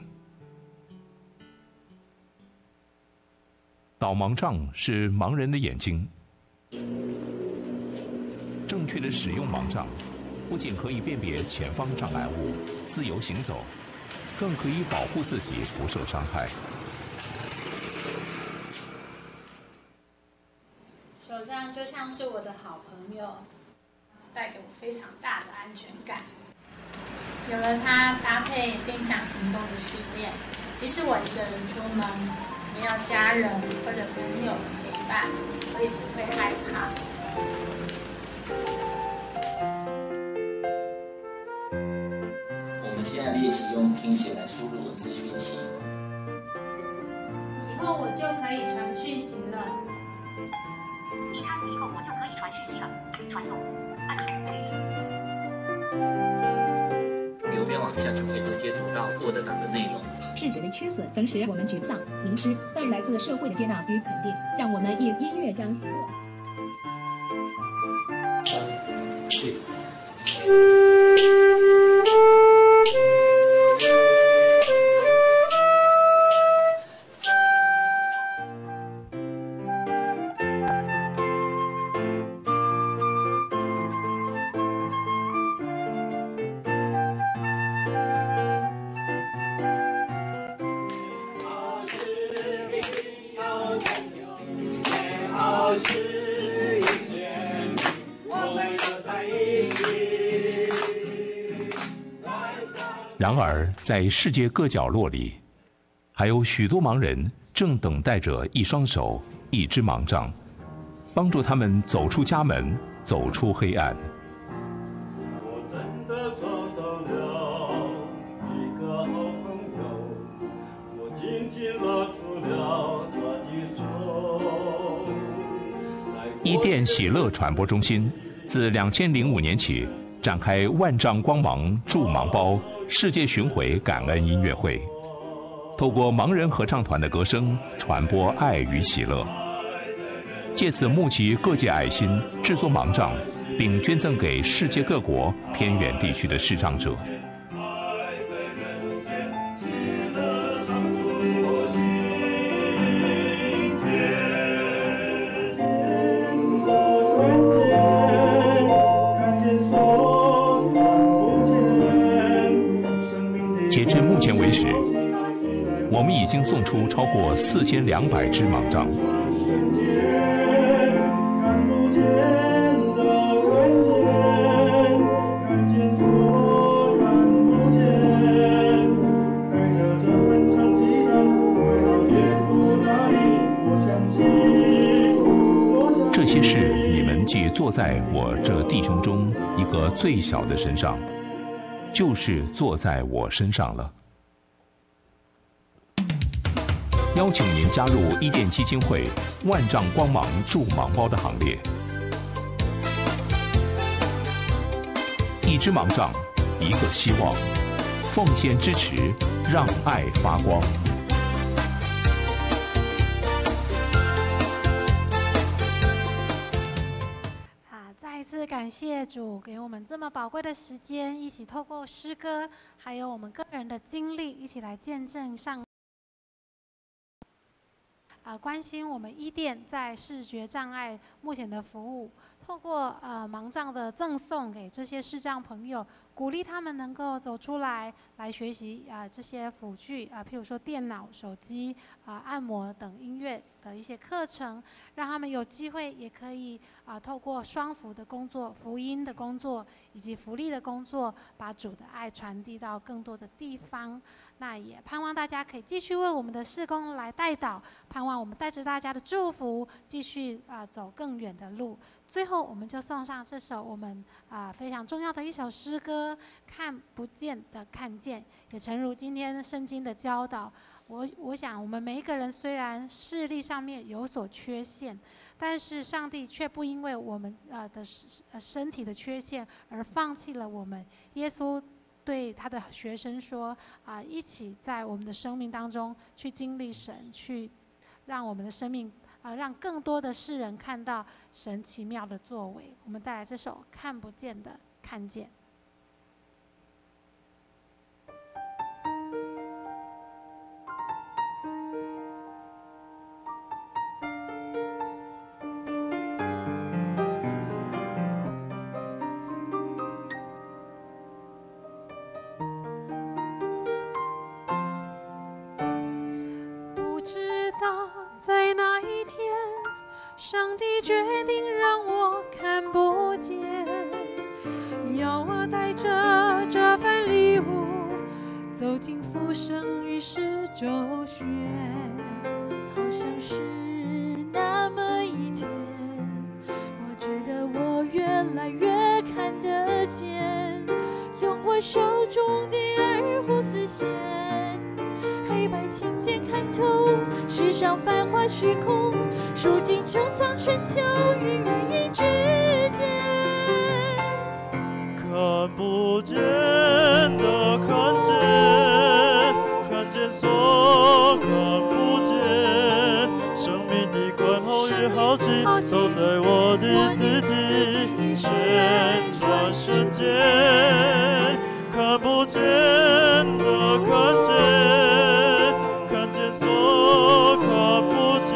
导盲杖是盲人的眼睛。正确的使用盲杖，不仅可以辨别前方障碍物，自由行走，更可以保护自己不受伤害。手杖就像是我的好朋友，带给我非常大的安全感。有了它搭配定向行动的训练，即使我一个人出门，没有家人或者朋友陪伴，我也不会害怕。我们现在练习用听写来输入文字讯息。以后我就可以传讯息了。以后我就可以传讯息了。传送，按钮随意。右边往下就可以直接读到 Word 档的内容。视觉的缺损曾使我们沮丧、迷失，但来自社会的接纳与肯定，让我们以音乐将喜乐。然而，在世界各角落里，还有许多盲人正等待着一双手、一支盲杖，帮助他们走出家门，走出黑暗。我真的找到了一个好朋友，我紧紧拉住了他的手。伊甸喜乐传播中心自2005年起，展开万丈光芒助盲包世界巡回感恩音乐会，透过盲人合唱团的歌声传播爱与喜乐，借此募集各界爱心，制作盲杖，并捐赠给世界各国偏远地区的视障者。截至目前为止，我们已经送出超过4200只盲杖。这些事，你们既坐在我这弟兄中一个最小的身上，就是坐在我身上了。邀请您加入伊甸基金会万丈光芒助盲包的行列。一支盲杖，一个希望，奉献支持，让爱发光。再一次感谢主给我们这么宝贵的时间，一起透过诗歌，还有我们个人的经历，一起来见证上。关心我们伊甸在视觉障碍目前的服务，透过盲杖的赠送给这些视障朋友，鼓励他们能够走出来学习这些辅具譬如说电脑、手机按摩等音乐的一些课程，让他们有机会也可以透过双福的工作、福音的工作以及福利的工作，把主的爱传递到更多的地方。那也盼望大家可以继续为我们的事工来代祷，盼望我们带着大家的祝福，继续走更远的路。最后，我们就送上这首我们非常重要的一首诗歌《看不见的看见》。也诚如今天圣经的教导，我想我们每一个人虽然视力上面有所缺陷，但是上帝却不因为我们的身体的缺陷而放弃了我们。耶稣对他的学生说一起在我们的生命当中去经历神，去让我们的生命让更多的世人看到神奇妙的作为。我们带来这首《看不见的看见》。在那一天，上帝决定让我看不见，要我带着这份礼物走进复生与世周旋。好像是那么一天，我觉得我越来越看得见，用我手中的二胡丝弦，黑白琴键看透世上繁华虚空，数尽穹苍春秋与原因之间。看不见的看见，看见所看不见，生命的关号与好奇都在我的字体旋转瞬间。看不见的看见，看见所看不见，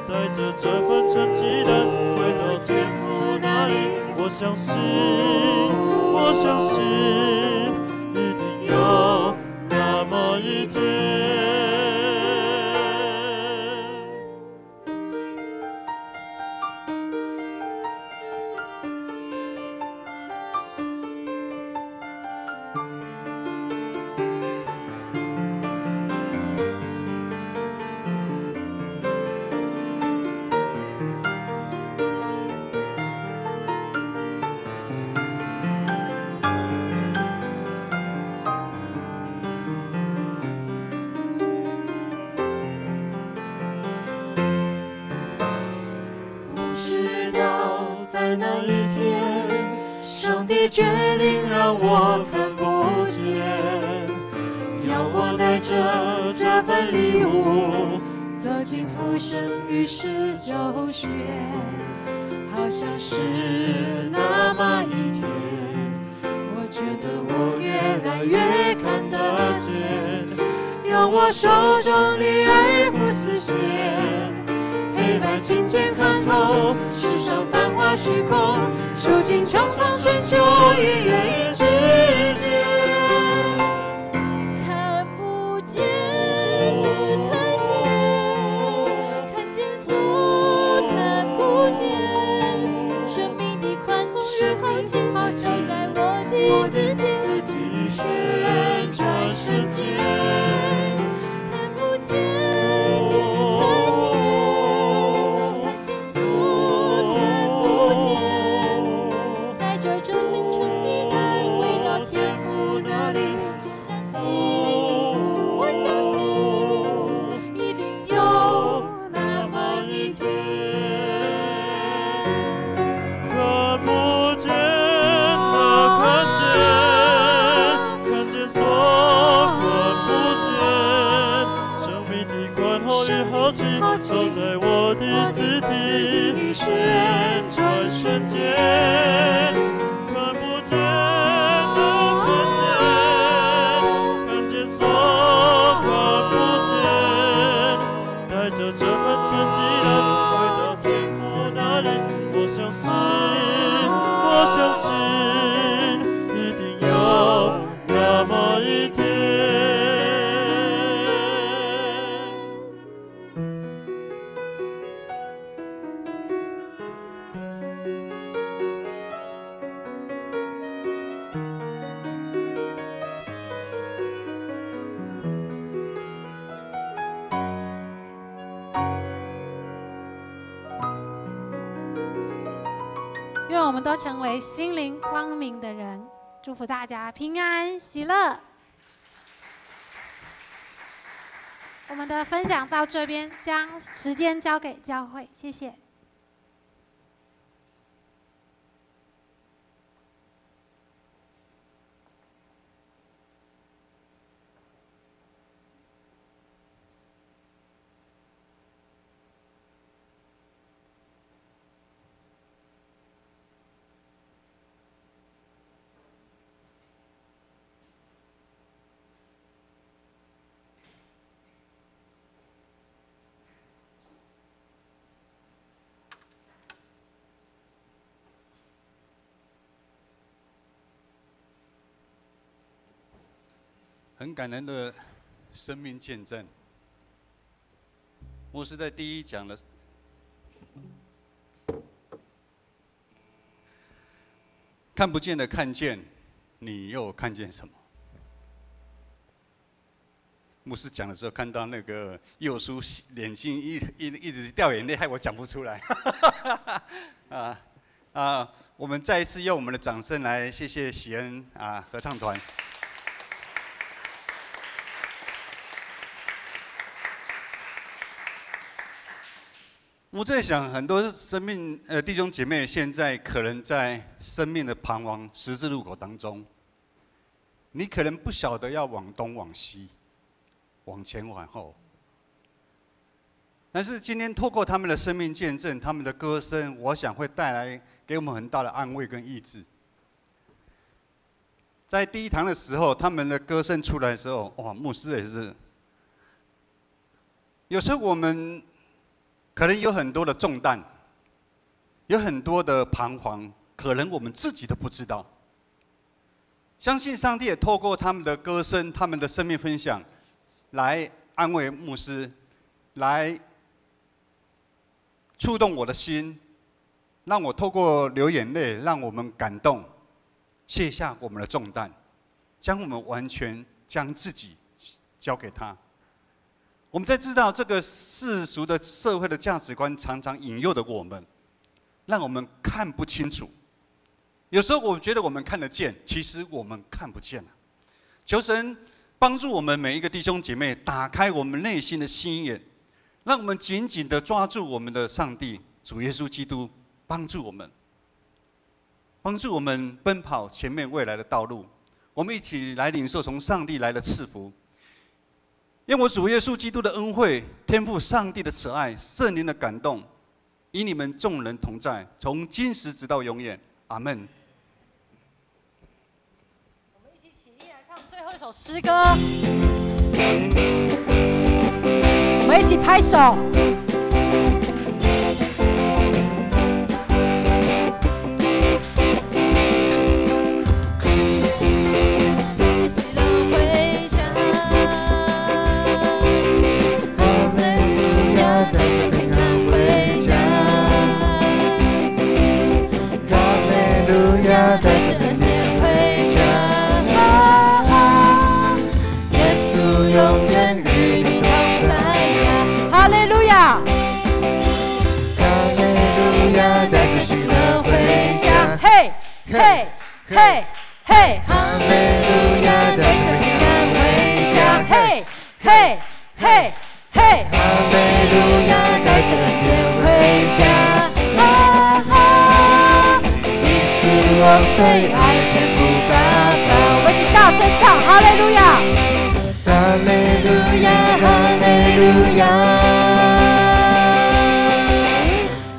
带着这份成绩单回到天父那里。我相信，我相信，一定有那么一天。在那一天，上帝决定让我看不见，要我带着这份礼物走进复生与世救学，好像是那么一天，我觉得我越来越看得见，用我手中的爱护丝线，黑白琴键看透世上繁华虚空，受尽沧桑春秋与月之间。看不见，看见，看见所看不见，生命的宽宏与豪情，就在我的字体旋转瞬间。走在我的字体旋转瞬间，看不见的看见，看见所看不见，带着这份前进的回到天父那里，我相信，我相信，一定有那么一天。愿我们都成为心灵光明的人，祝福大家平安喜乐。我们的分享到这边，将时间交给教会，谢谢。很感人的生命见证。牧师在第一讲的，看不见的看见，你又看见什么？牧师讲的时候，看到那个幼叔眼睛一直掉眼泪，害我讲不出来。我们再一次用我们的掌声来谢谢喜恩合唱团。我在想，很多生命弟兄姐妹现在可能在生命的彷徨十字路口当中，你可能不晓得要往东往西，往前往后。但是今天透过他们的生命见证，他们的歌声，我想会带来给我们很大的安慰跟意志。在第一堂的时候，他们的歌声出来的时候，哇，牧师也是。有时候我们可能有很多的重担，有很多的彷徨，可能我们自己都不知道。相信上帝也透过他们的歌声、他们的生命分享，来安慰牧师，来触动我的心，让我透过流眼泪，让我们感动，卸下我们的重担，将我们完全将自己交给他。我们在知道这个世俗的社会的价值观常常引诱着我们，让我们看不清楚。有时候我觉得我们看得见，其实我们看不见了。求神帮助我们每一个弟兄姐妹，打开我们内心的心眼，让我们紧紧地抓住我们的上帝主耶稣基督，帮助我们。帮助我们奔跑前面未来的道路。我们一起来领受从上帝来的赐福。愿我主耶稣基督的恩惠、天父上帝的慈爱、圣灵的感动，与你们众人同在，从今时直到永远。阿门。我们一起起立来唱最后一首诗歌，我们一起拍手。嘿，嘿，嘿，哈利路亚，带着平安回家。嘿，嘿，嘿，嘿，哈利路亚，带着恩典回家。哈哈，你是我最爱天父爸爸。我们一起大声唱哈利路亚，哈利路亚，哈利路亚，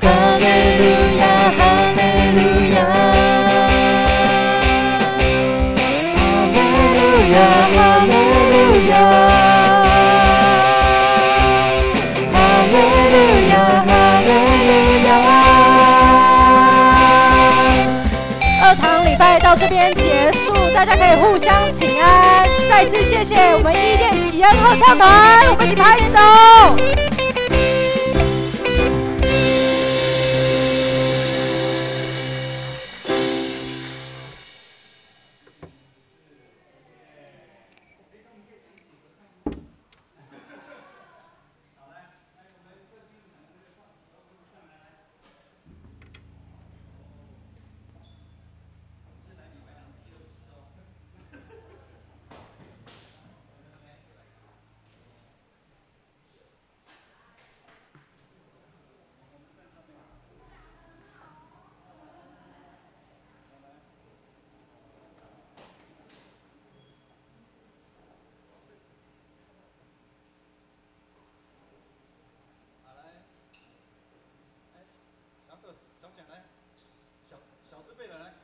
哈利路亚，哈利路亚。哈利路亚，哈利路亚，哈利路亚。二堂礼拜到这边结束，大家可以互相请安。再次谢谢我们伊甸喜恩合唱团，我们一起拍手。小简来，小字辈的来。